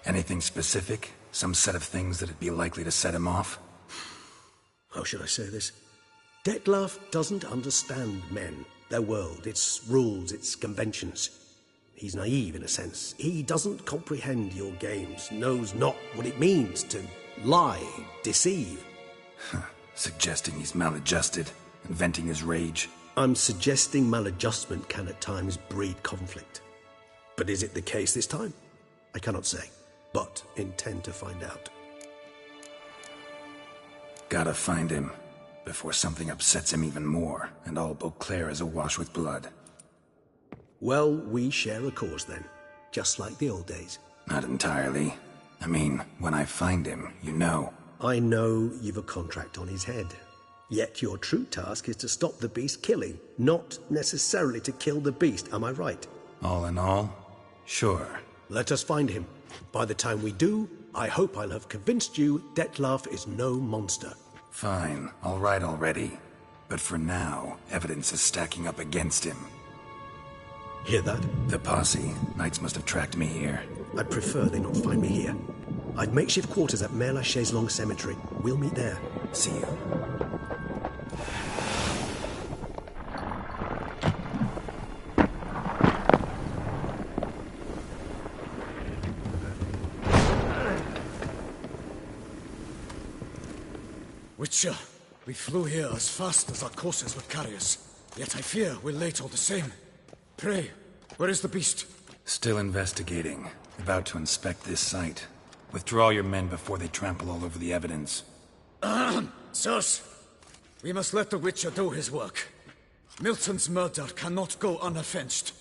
Anything specific? Some set of things that'd be likely to set him off? How should I say this? Detlef doesn't understand men, their world, its rules, its conventions. He's naive in a sense. He doesn't comprehend your games, knows not what it means to lie, deceive. Suggesting he's maladjusted and venting his rage. I'm suggesting maladjustment can at times breed conflict. But is it the case this time? I cannot say, but intend to find out. Gotta find him, before something upsets him even more, and all Beauclair is awash with blood. Well, we share a cause then, just like the old days. Not entirely. I mean, when I find him, you know. I know you've a contract on his head. Yet your true task is to stop the beast killing, not necessarily to kill the beast, am I right? All in all, sure. Let us find him. By the time we do, I hope I'll have convinced you Detlef is no monster. Fine, all right already. But for now, evidence is stacking up against him. Hear that? The posse. Knights must have tracked me here. I'd prefer they not find me here. I'd makeshift quarters at Mère Lachaise Long Cemetery. We'll meet there. See you. Witcher, we flew here as fast as our courses would carry us. Yet I fear we're late all the same. Pray, where is the beast? Still investigating. About to inspect this site. Withdraw your men before they trample all over the evidence. Sirs, we must let the Witcher do his work. Milton's murder cannot go unavenged.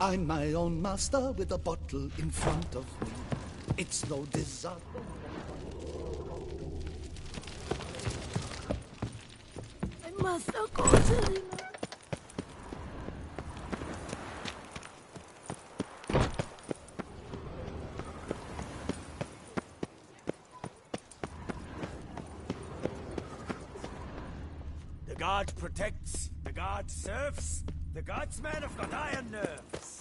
I'm my own master with a bottle in front of me. It's no disaster. I must go to Lima. The guard protects, the guard serves, the guardsmen have got iron nerves.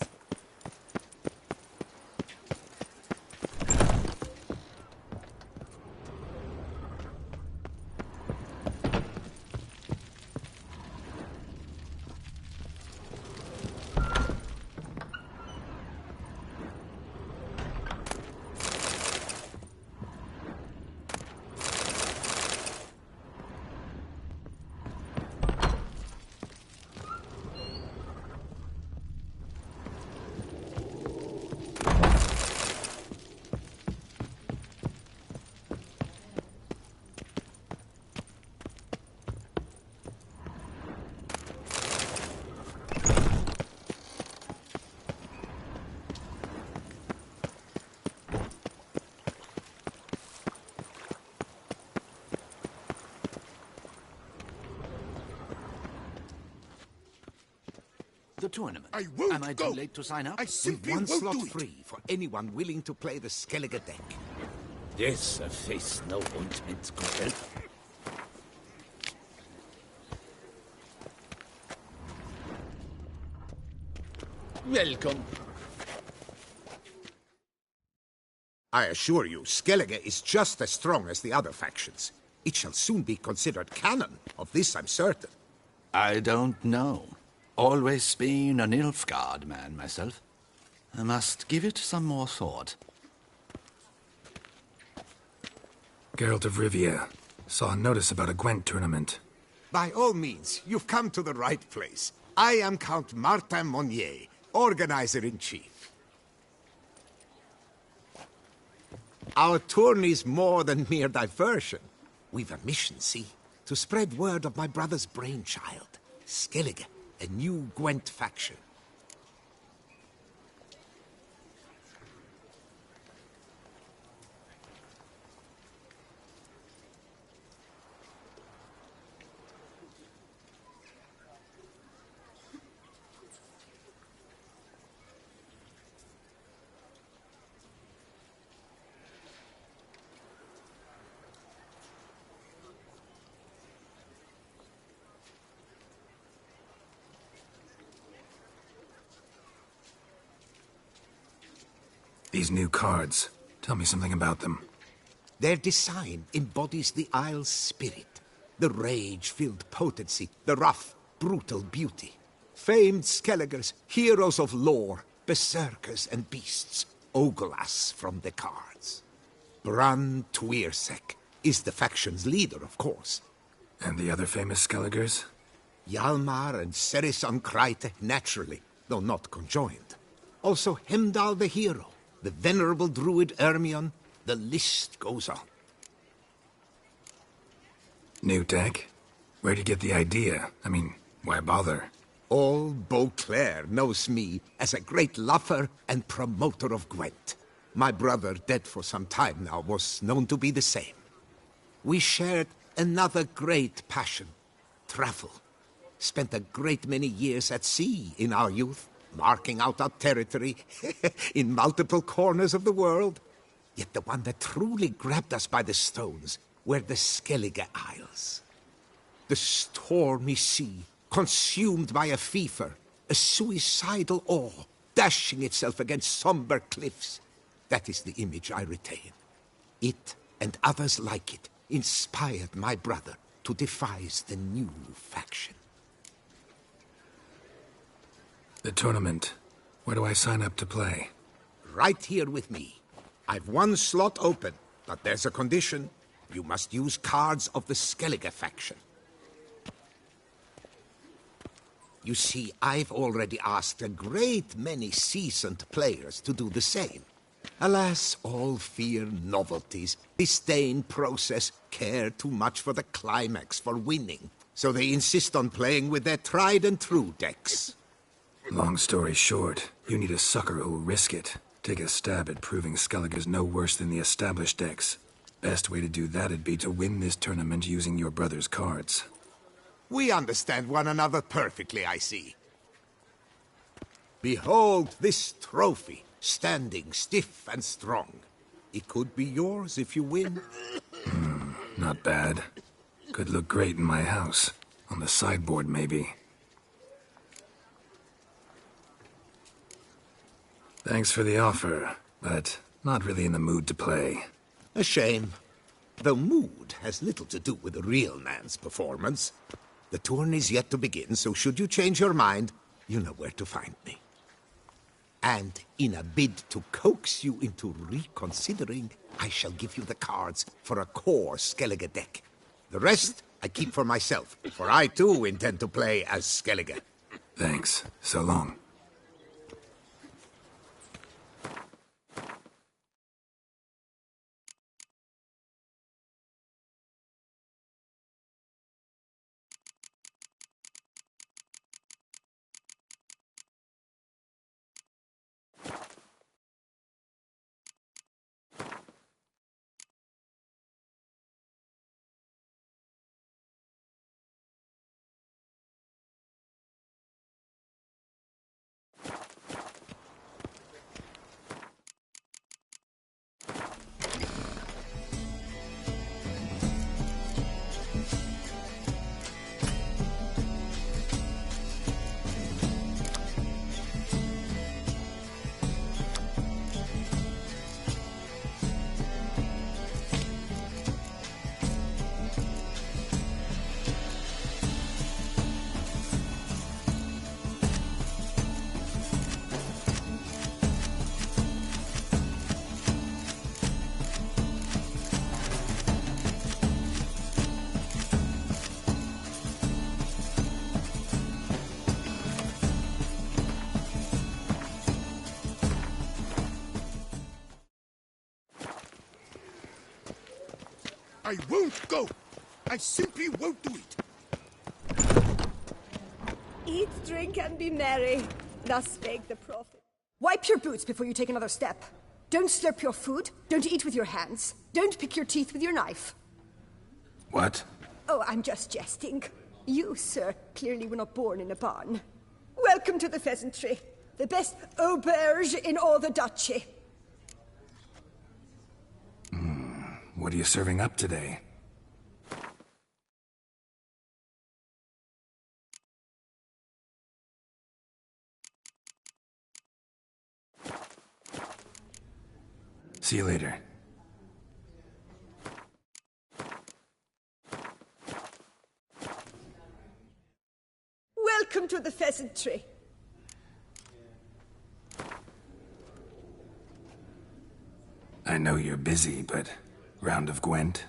The tournament. I won't Am I go. too late to sign up? I simply With one won't slot do it. free for anyone willing to play the Skellige deck. This face no ointment could help. Welcome. I assure you, Skellige is just as strong as the other factions. It shall soon be considered canon. Of this I'm certain. I don't know. Always been an Nilfgaard man myself. I must give it some more thought. Geralt of Rivia. Saw a notice about a Gwent tournament. By all means, you've come to the right place. I am Count Martin Monnier, Organizer-in-Chief. Our tourney's more than mere diversion. We've a mission, see? To spread word of my brother's brainchild, Skellige, a new Gwent faction. These new cards. Tell me something about them. Their design embodies the Isle's spirit. The rage-filled potency, the rough, brutal beauty. Famed Skelligers, heroes of lore, berserkers and beasts, ogle us from the cards. Bran Tuirsek is the faction's leader, of course. And the other famous Skelligers? Hjalmar and Serisan Kreite, naturally, though not conjoined. Also Hemdal the hero, the venerable druid Ermion, the list goes on. New deck? Where'd you get the idea? I mean, why bother? All Beauclair knows me as a great lover and promoter of Gwent. My brother, dead for some time now, was known to be the same. We shared another great passion, travel. Spent a great many years at sea in our youth, marking out our territory in multiple corners of the world. Yet the one that truly grabbed us by the stones were the Skellige Isles. The stormy sea, consumed by a fever, a suicidal awe, dashing itself against somber cliffs. That is the image I retain. It, and others like it, inspired my brother to devise the new faction. The tournament. Where do I sign up to play? Right here with me. I've one slot open, but there's a condition. You must use cards of the Skellige faction. You see, I've already asked a great many seasoned players to do the same. Alas, all fear novelties, disdain process, care too much for the climax, for winning. So they insist on playing with their tried and true decks. Long story short, you need a sucker who'll risk it. Take a stab at proving Skellige's no worse than the established decks. Best way to do that'd be to win this tournament using your brother's cards. We understand one another perfectly, I see. Behold this trophy, standing stiff and strong. It could be yours if you win. Not bad. Could look great in my house. On the sideboard, maybe. Thanks for the offer, but not really in the mood to play. A shame. The mood has little to do with the real man's performance. The tourney's yet to begin, so should you change your mind, you know where to find me. And in a bid to coax you into reconsidering, I shall give you the cards for a core Skellige deck. The rest I keep for myself, for I too intend to play as Skellige. Thanks. So long. I won't go! I simply won't do it! Eat, drink, and be merry. Thus spake the prophet. Wipe your boots before you take another step. Don't slurp your food. Don't eat with your hands. Don't pick your teeth with your knife. What? Oh, I'm just jesting. You, sir, clearly were not born in a barn. Welcome to the pheasantry. The best auberge in all the duchy. What are you serving up today? See you later. Welcome to the pheasantry. I know you're busy, but round of Gwent?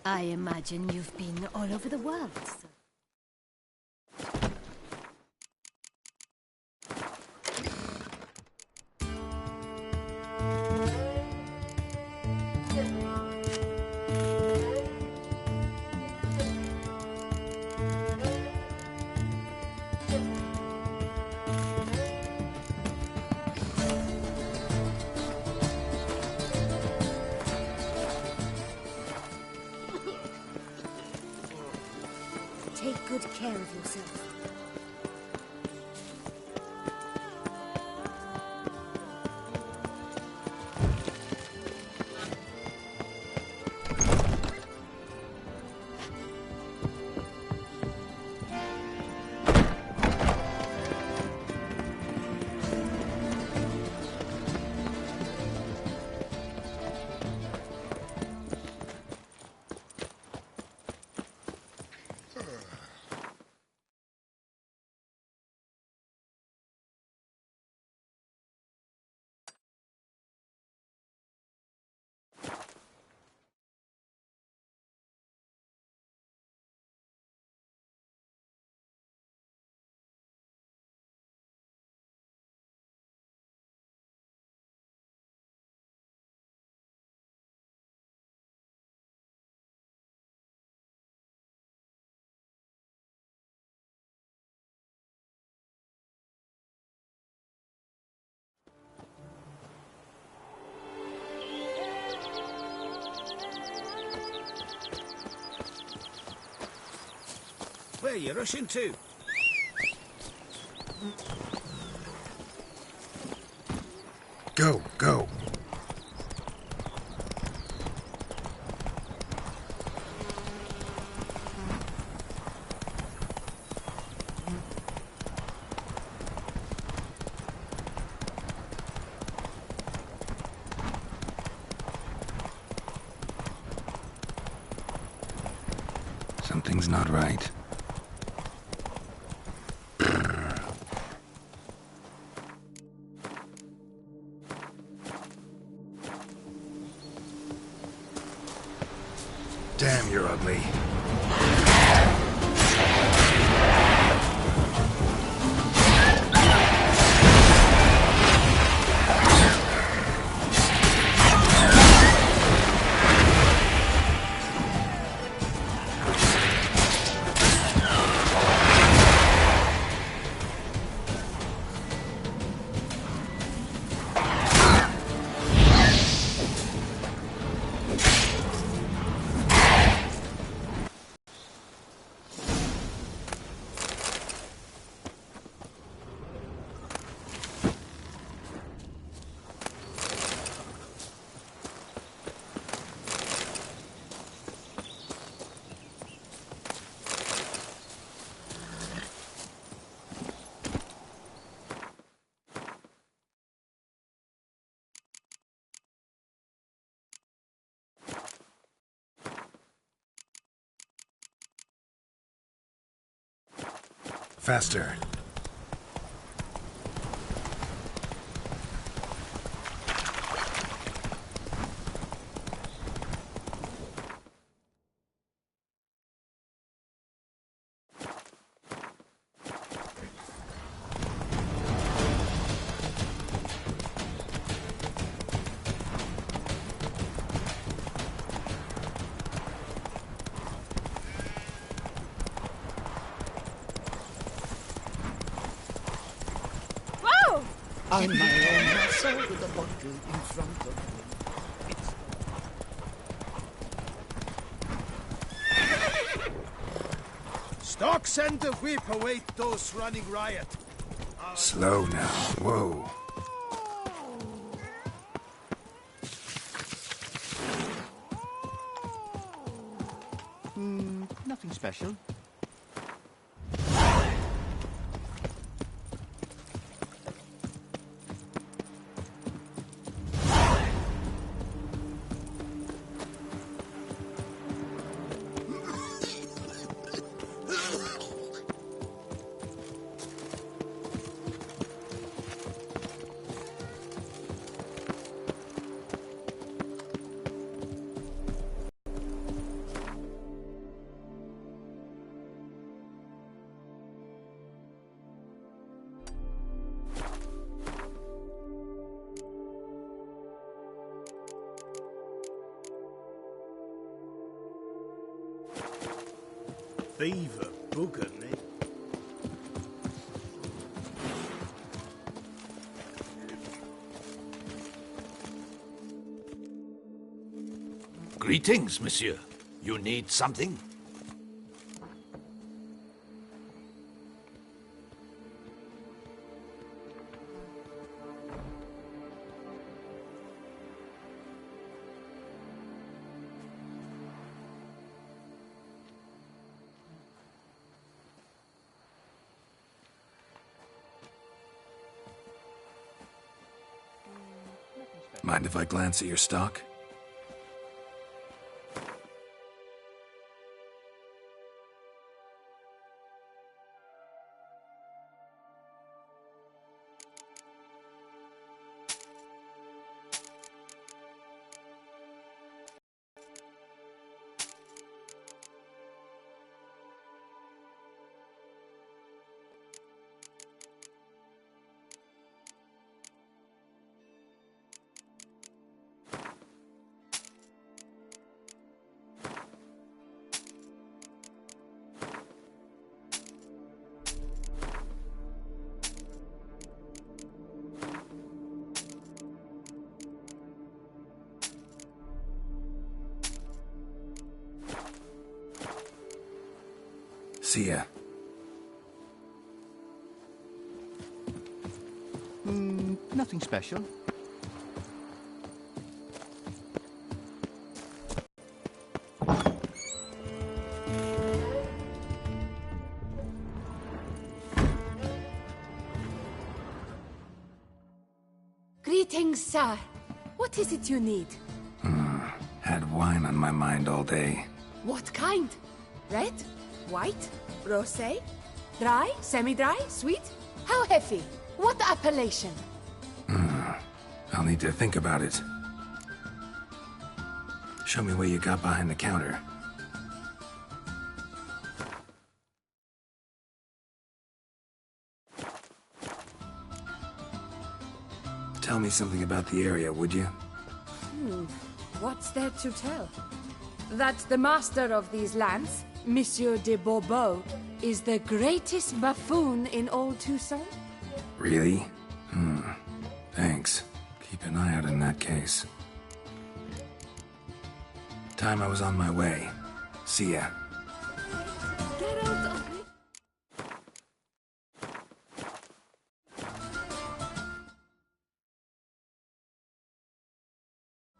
I imagine you've been all over the world, sir. Take good care of yourself. Where are you rushing to? Go, go. Something's not right. Damn, you're ugly. Faster. I'm my own master with a bottle in front of me. Stocks and the whip await those running riot. Slow now. Whoa. Nothing special. beaver booger me. Greetings, monsieur. You need something? Mind if I glance at your stock? See ya. Nothing special. Greetings, sir. What is it you need? Had wine on my mind all day. What kind? Red? White? Rosé? Dry? Semi-dry? Sweet? How heavy? What appellation? I'll need to think about it. Show me what you got behind the counter. Tell me something about the area, would you? What's there to tell? That the master of these lands, Monsieur de Bourbeau, is the greatest buffoon in all Toussaint? Really? Thanks. Keep an eye out in that case. Time I was on my way. See ya. Get out of me!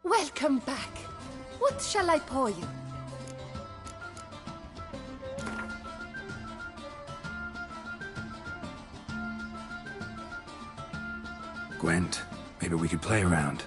Welcome back. What shall I pour you? Gwent, maybe we could play around.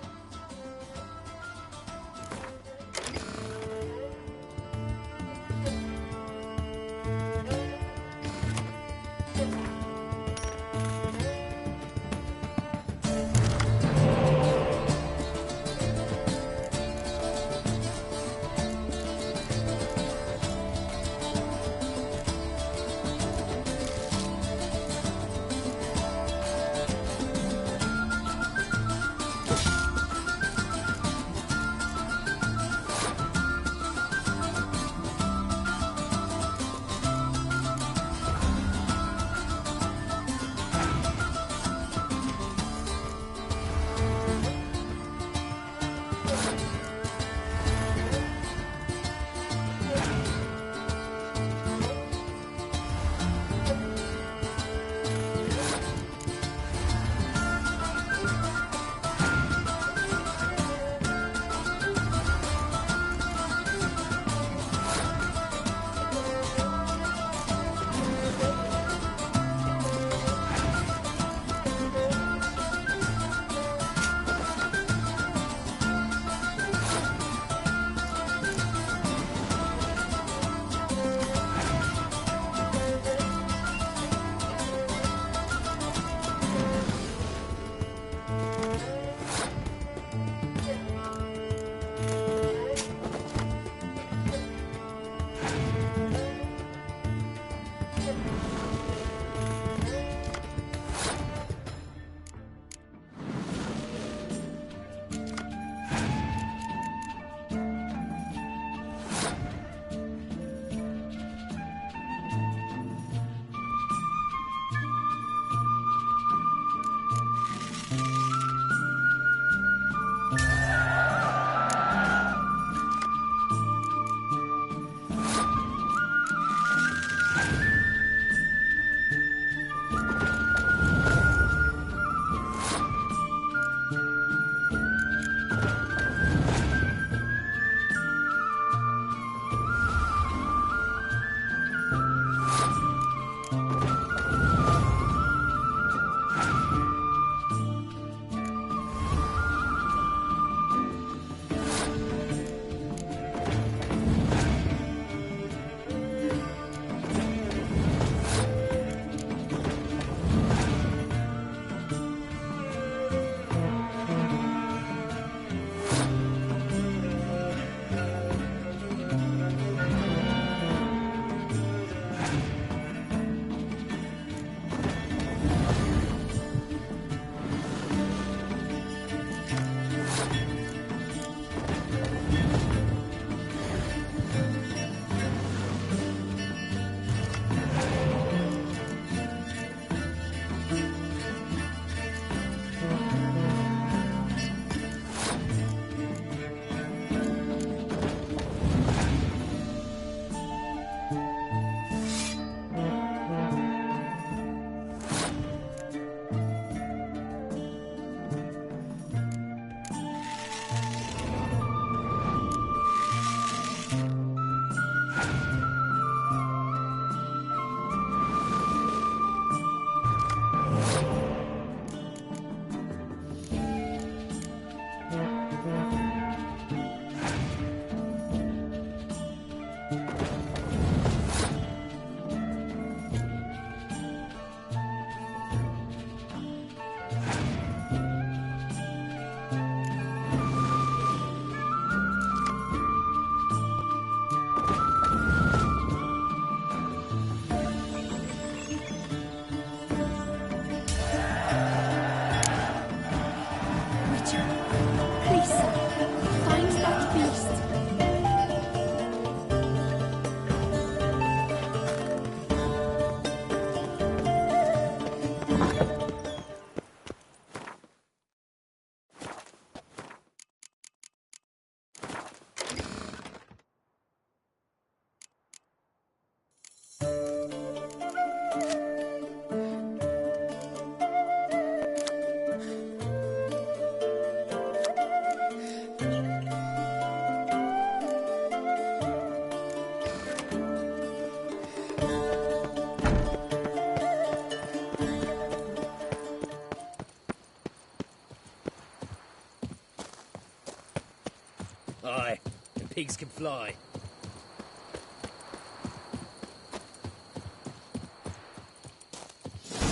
Aye, and pigs can fly.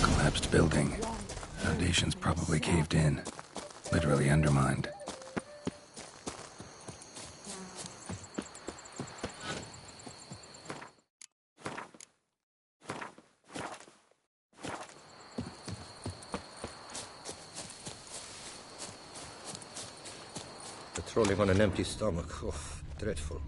Collapsed building. Foundations probably caved in. Literally undermined. Patrolling on an empty stomach. Oh, dreadful.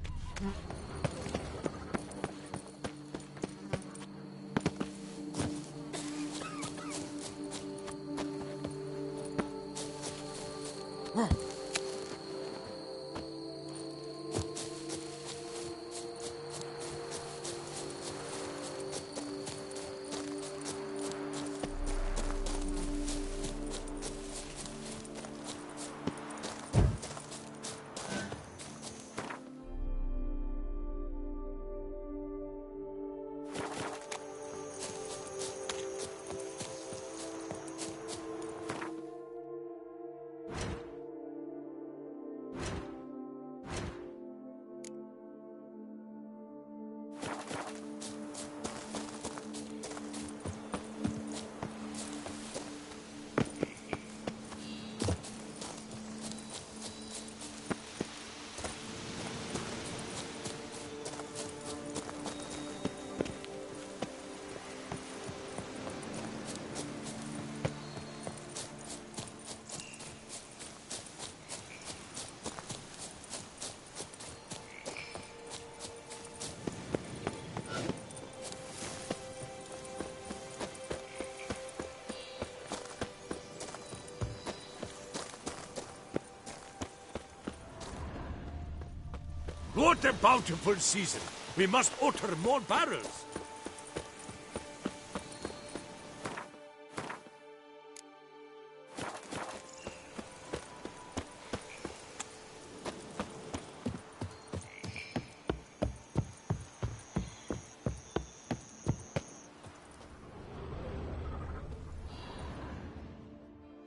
What a bountiful season! We must order more barrels!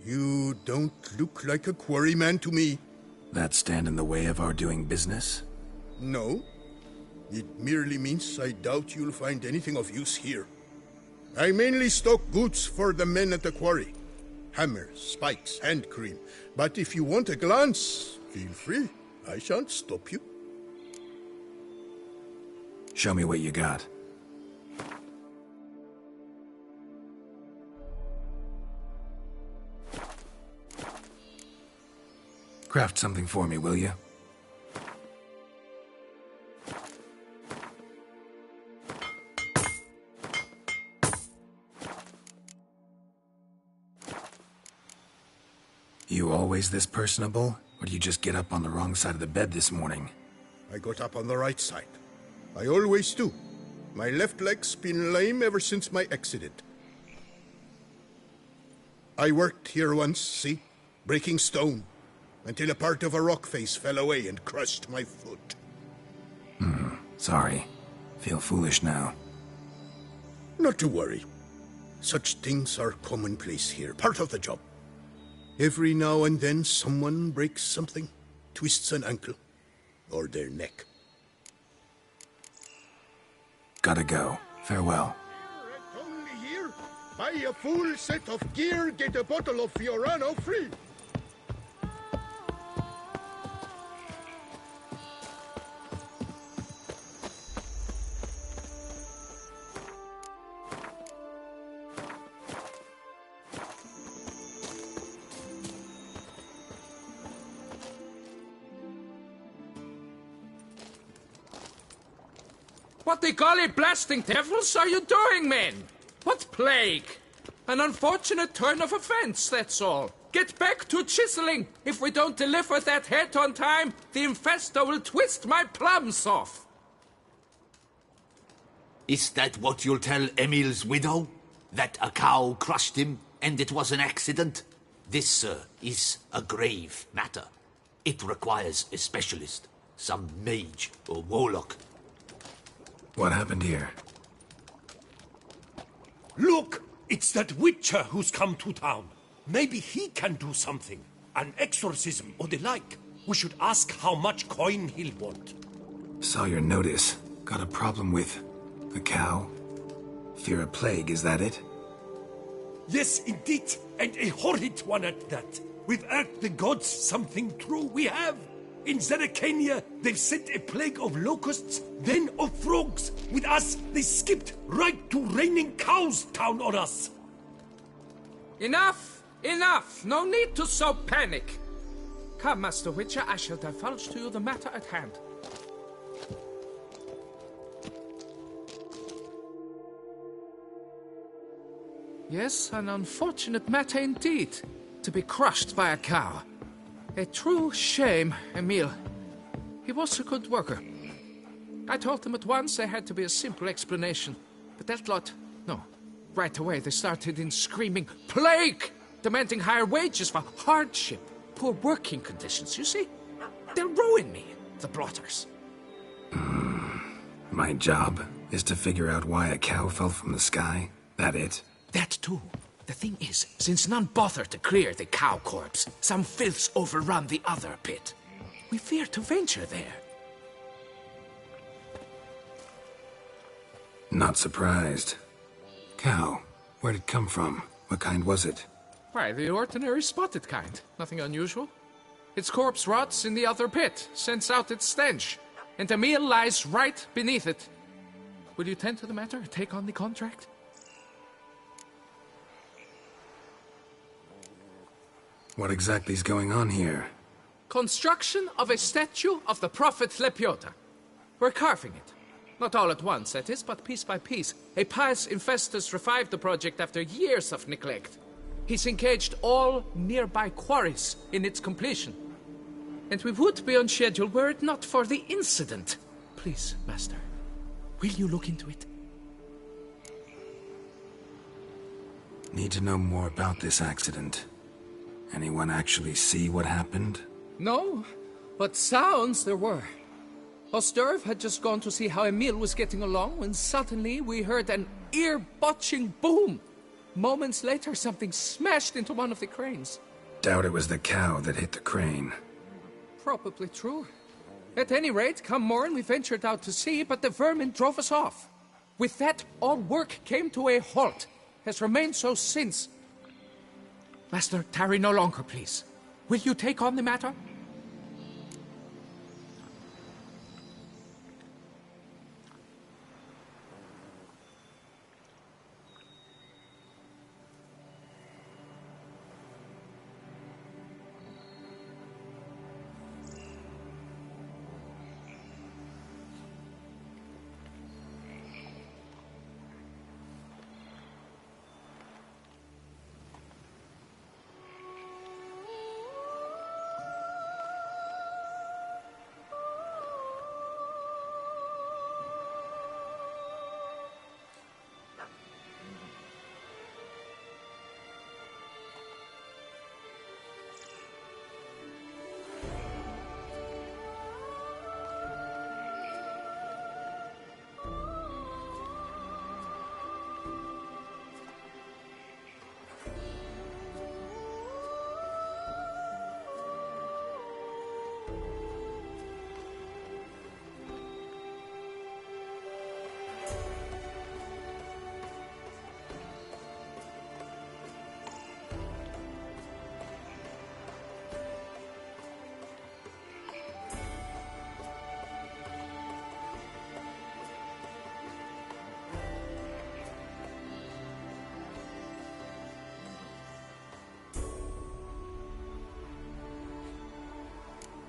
You don't look like a quarryman to me. That stand in the way of our doing business? No. It merely means I doubt you'll find anything of use here. I mainly stock goods for the men at the quarry. Hammers, spikes, hand cream. But if you want a glance, feel free. I shan't stop you. Show me what you got. Craft something for me, will you? You always this personable? Or do you just get up on the wrong side of the bed this morning? I got up on the right side. I always do. My left leg's been lame ever since my accident. I worked here once, see? Breaking stone. Until a part of a rock face fell away and crushed my foot. Sorry. Feel foolish now. Not to worry. Such things are commonplace here, part of the job. Every now and then someone breaks something, twists an ankle, or their neck. Gotta go. Farewell. Only here? Buy a full set of gear, get a bottle of Fiorano free. What the golly blasting devils are you doing, men? What plague? An unfortunate turn of offense, that's all. Get back to chiseling. If we don't deliver that head on time, the infestor will twist my plums off. Is that what you'll tell Emil's widow? That a cow crushed him and it was an accident? This, sir, is a grave matter. It requires a specialist. Some mage or warlock. What happened here? Look! It's that witcher who's come to town. Maybe he can do something. An exorcism or the like. We should ask how much coin he'll want. Saw your notice. Got a problem with a cow? Fear a plague, is that it? Yes, indeed, and a horrid one at that. We've irked the gods something true, we have. In Zeracania, they've sent a plague of locusts, then of frogs. With us, they skipped right to raining cows down on us. Enough! Enough! No need to so panic! Come, Master Witcher, I shall divulge to you the matter at hand. Yes, an unfortunate matter indeed, to be crushed by a cow. A true shame, Emil. He was a good worker. I told them at once there had to be a simple explanation, but that lot, no. Right away they started in screaming, "Plague!" demanding higher wages for hardship, poor working conditions, you see? They'll ruin me, the blotters. My job is to figure out why a cow fell from the sky? That it? That too. The thing is, since none bothered to clear the cow corpse, some filths overrun the other pit. We fear to venture there. Not surprised. Cow, where'd it come from? What kind was it? Why, the ordinary spotted kind. Nothing unusual. Its corpse rots in the other pit, sends out its stench, and the meal lies right beneath it. Will you tend to the matter, take on the contract? What exactly is going on here? Construction of a statue of the prophet Lepiota. We're carving it. Not all at once, that is, but piece by piece. A pious infestus revived the project after years of neglect. He's engaged all nearby quarries in its completion. And we would be on schedule were it not for the incident. Please, Master, will you look into it? Need to know more about this accident. Anyone actually see what happened? No, but sounds there were. Osterv had just gone to see how Emil was getting along when suddenly we heard an ear-botching boom. Moments later, something smashed into one of the cranes. Doubt it was the cow that hit the crane. Probably true. At any rate, come morn we ventured out to sea, but the vermin drove us off. With that, all work came to a halt. Has remained so since. Master, tarry no longer, please. Will you take on the matter?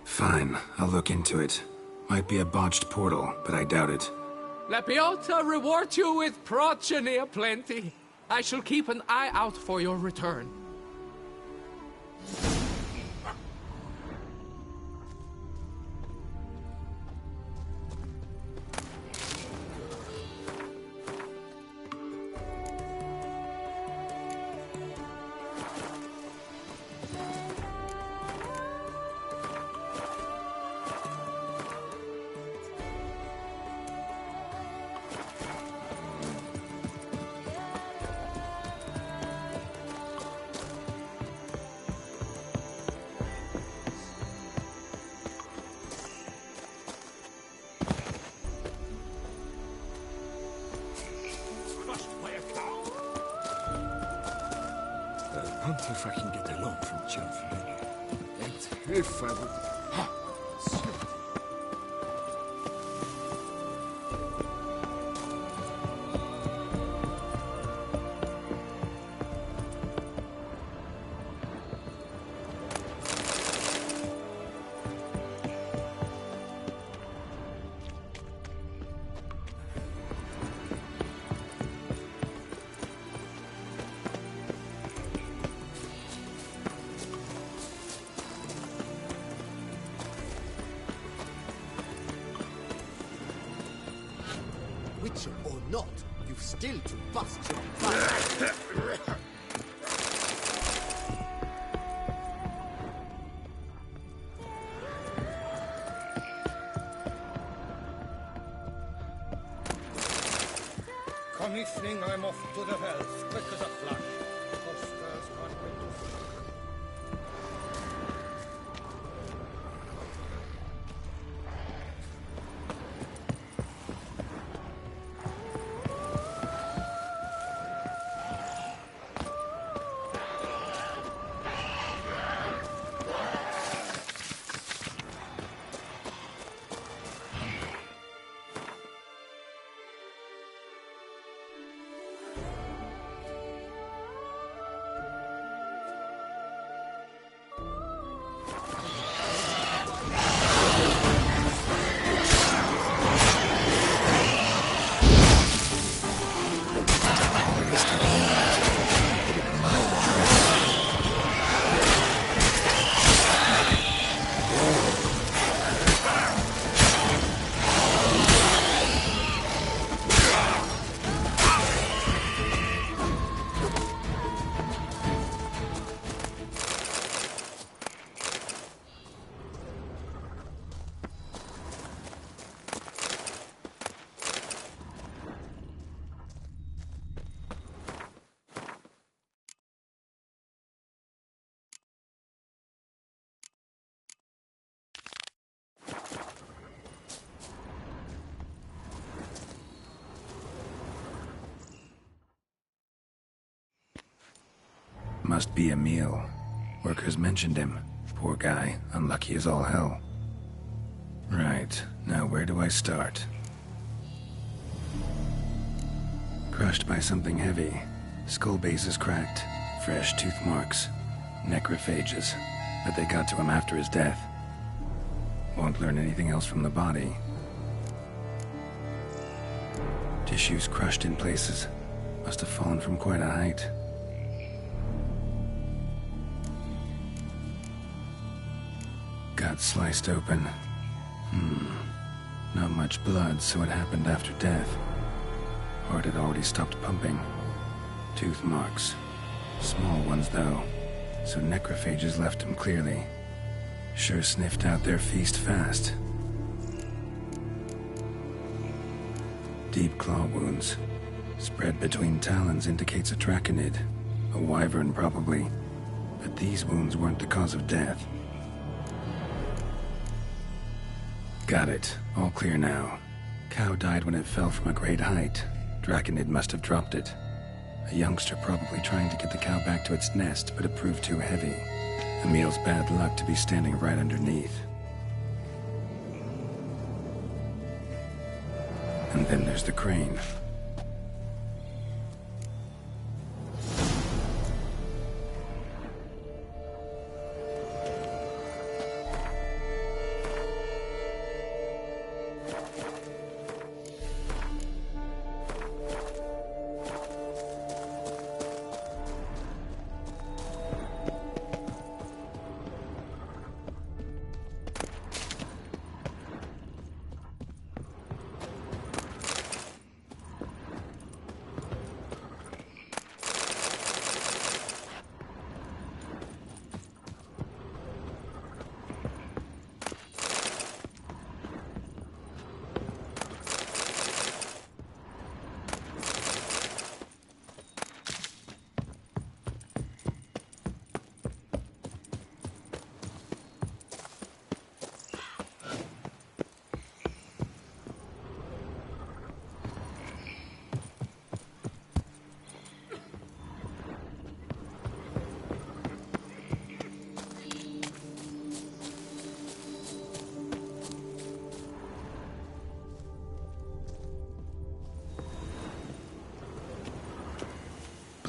Fine, I'll look into it. Might be a botched portal, but I doubt it. Lepiota reward you with progeny aplenty. I shall keep an eye out for your return. What if I can get a loan from Chelsea? And if I would... Witcher or not, you've still to bust your butt. Come evening, I'm off to the hells, quick as a flash. Foster's convent of... Must be Emil. Workers mentioned him. Poor guy, unlucky as all hell. Right, now where do I start? Crushed by something heavy. Skull base is cracked. Fresh tooth marks. Necrophages. But they got to him after his death. Won't learn anything else from the body. Tissues crushed in places. Must have fallen from quite a height. Gut sliced open. Not much blood, so it happened after death. Heart had already stopped pumping. Tooth marks. Small ones, though, so necrophages left him clearly. Sure sniffed out their feast fast. Deep claw wounds. Spread between talons indicates a draconid. A wyvern, probably. But these wounds weren't the cause of death. Got it. All clear now. Cow died when it fell from a great height. Draconid must have dropped it. A youngster probably trying to get the cow back to its nest, but it proved too heavy. Emil's bad luck to be standing right underneath. And then there's the crane.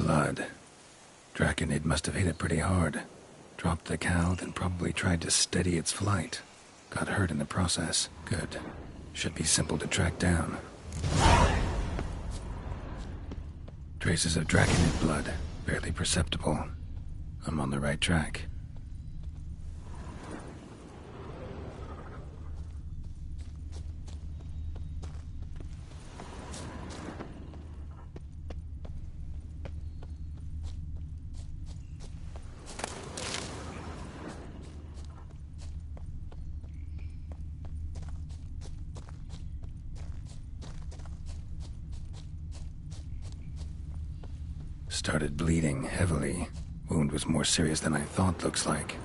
blood. Draconid must have hit it pretty hard. Dropped the cow, then probably tried to steady its flight. Got hurt in the process. Good. Should be simple to track down. Traces of Draconid blood. Barely perceptible. I'm on the right track. Started bleeding heavily. Wound was more serious than I thought, looks like.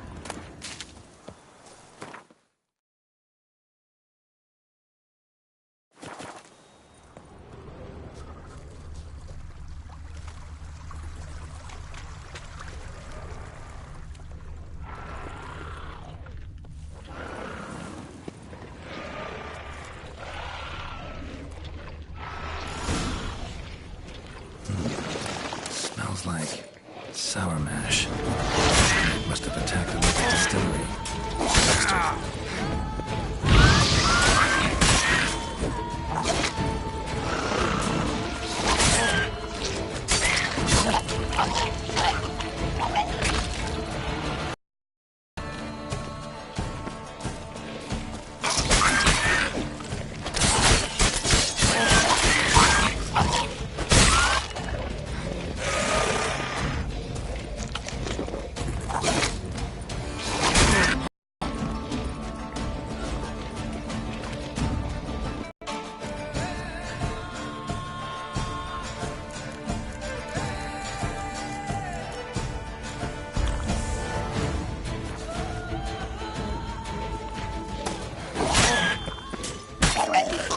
Smells like sour mash. It must have attacked the local distillery. Bastard.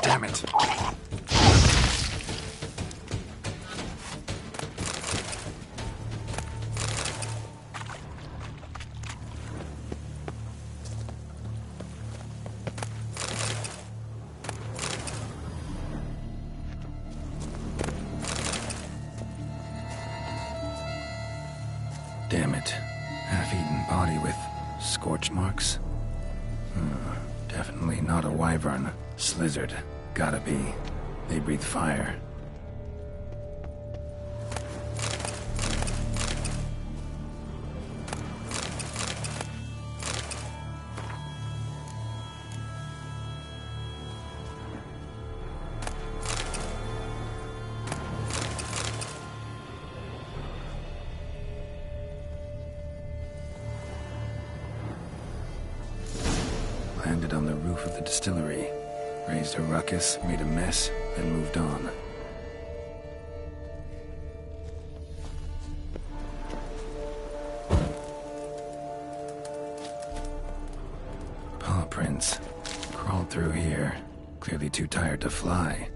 Damn it. Damn it. Half-eaten body with scorch marks. Definitely not a wyvern. Slizzard. Gotta be. They breathe fire. Landed on the roof of the distillery. Raised a ruckus, made a mess, then moved on. Paw prints. Crawled through here. Clearly too tired to fly.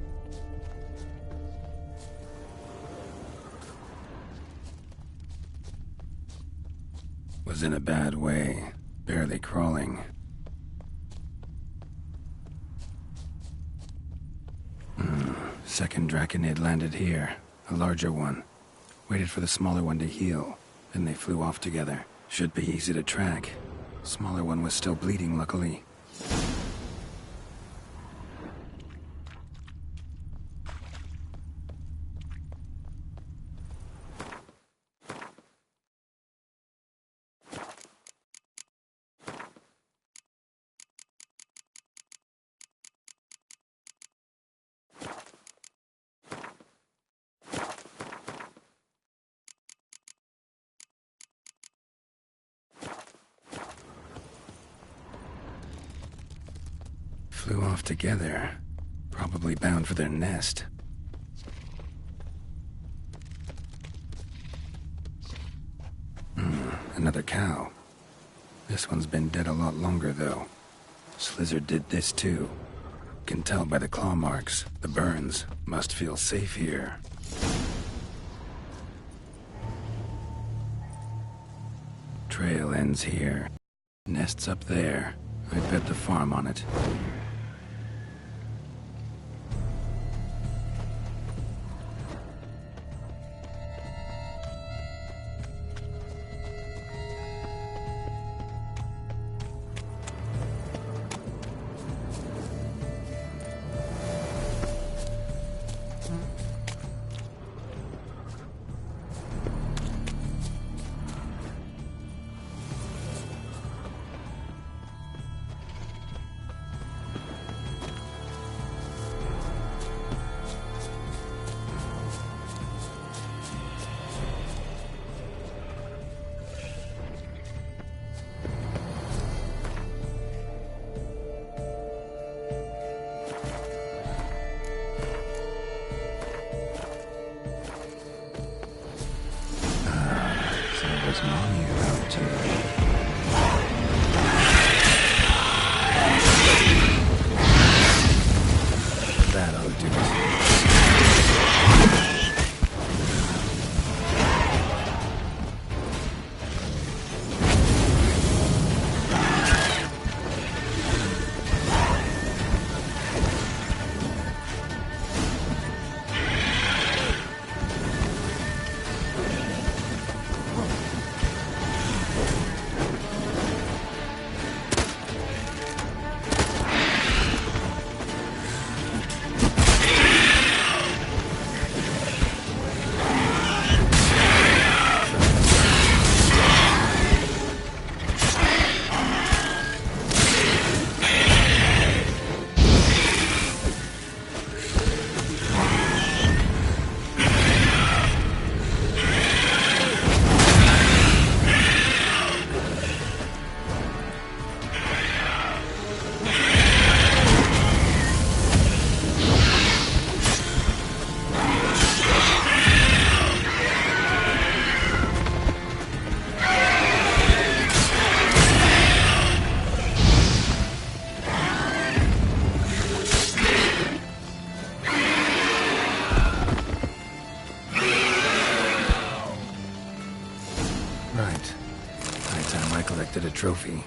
Was in a bad way. Barely crawling. Second Draconid landed here. A larger one. Waited for the smaller one to heal. Then they flew off together. Should be easy to track. Smaller one was still bleeding, luckily. Flew off together. Probably bound for their nest. Another cow. This one's been dead a lot longer, though. Slizzard did this, too. Can tell by the claw marks. The burns. Must feel safe here. Trail ends here. Nest's up there. I'd bet the farm on it. trophy.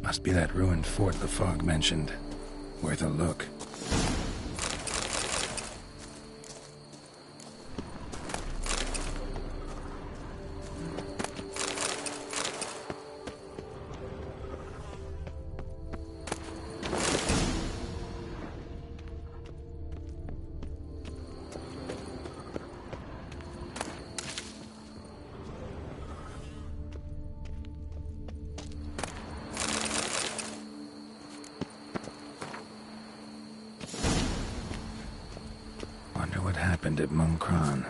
Must be that ruined fort the fog mentioned. Worth a look. At Munkran.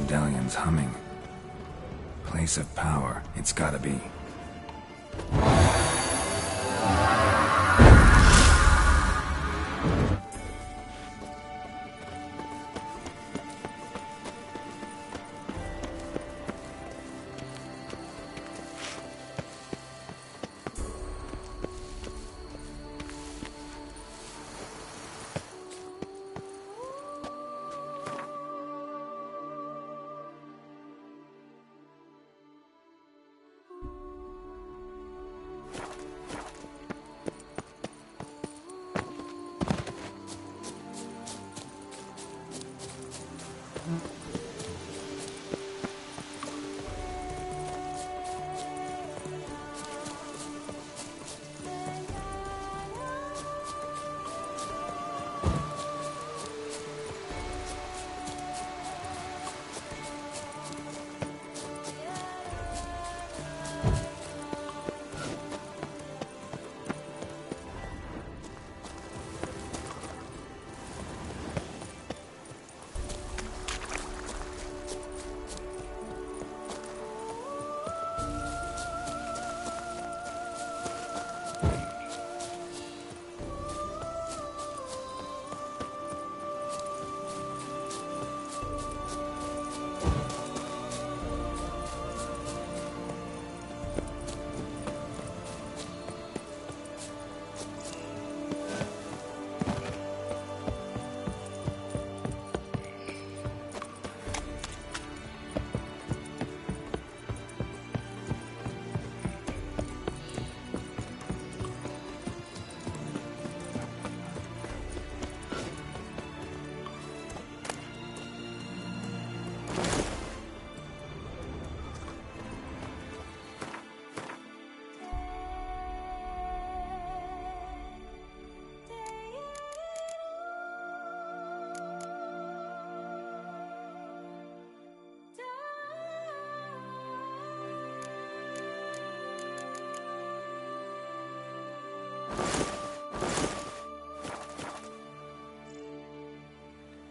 Medallion's humming. Place of power, it's gotta be.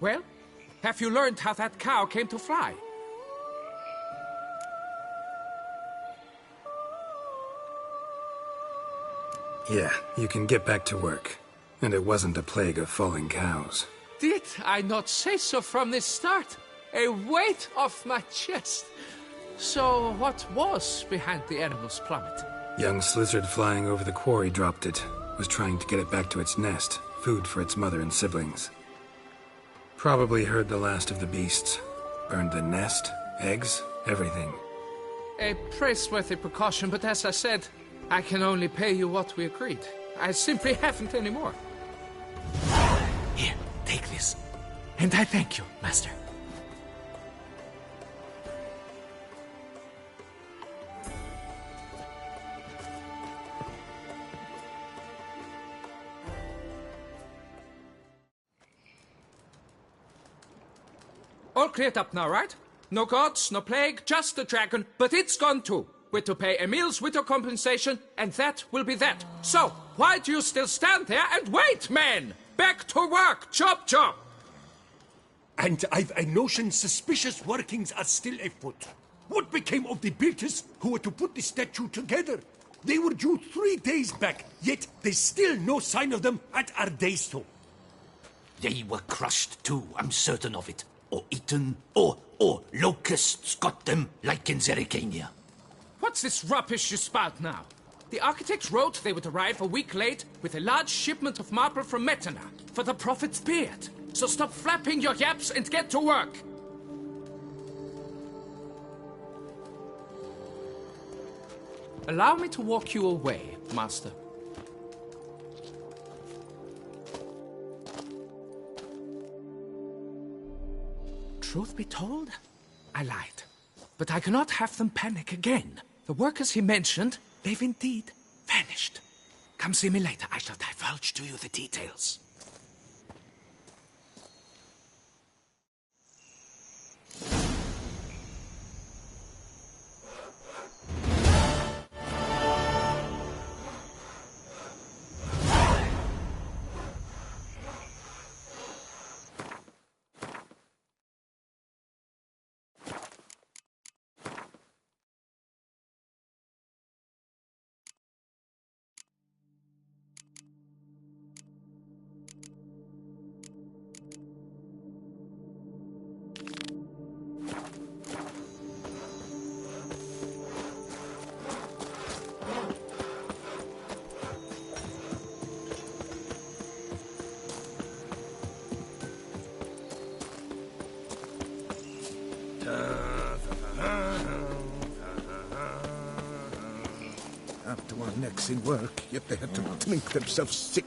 Well, have you learned how that cow came to fly? Yeah, you can get back to work. And it wasn't a plague of falling cows. Did I not say so from the start? A weight off my chest. So, what was behind the animal's plummet? Young lizard flying over the quarry dropped it. Was trying to get it back to its nest. Food for its mother and siblings. Probably heard the last of the beasts. Burned the nest, eggs, everything. A praiseworthy precaution, but as I said, I can only pay you what we agreed. I simply haven't any more. Here, take this. And I thank you, Master. All cleared up now, right? No gods, no plague, just the dragon, but it's gone too. We're to pay Emil's widow compensation, and that will be that. So, why do you still stand there and wait, men? Back to work! Chop, chop! And I've a notion suspicious workings are still afoot. What became of the builders who were to put the statue together? They were due 3 days back, yet there's still no sign of them at Ardeisto. They were crushed too, I'm certain of it. Or eaten, or locusts got them, like in Zerikania. What's this rubbish you spout now? The architect wrote they would arrive a week late with a large shipment of marble from Metana for the prophet's beard. So stop flapping your yaps and get to work. Allow me to walk you away, Master. Truth be told, I lied. But I cannot have them panic again. The workers he mentioned, they've indeed vanished. Come see me later. I shall divulge to you the details. After our necks in work, yet they had to drink themselves sick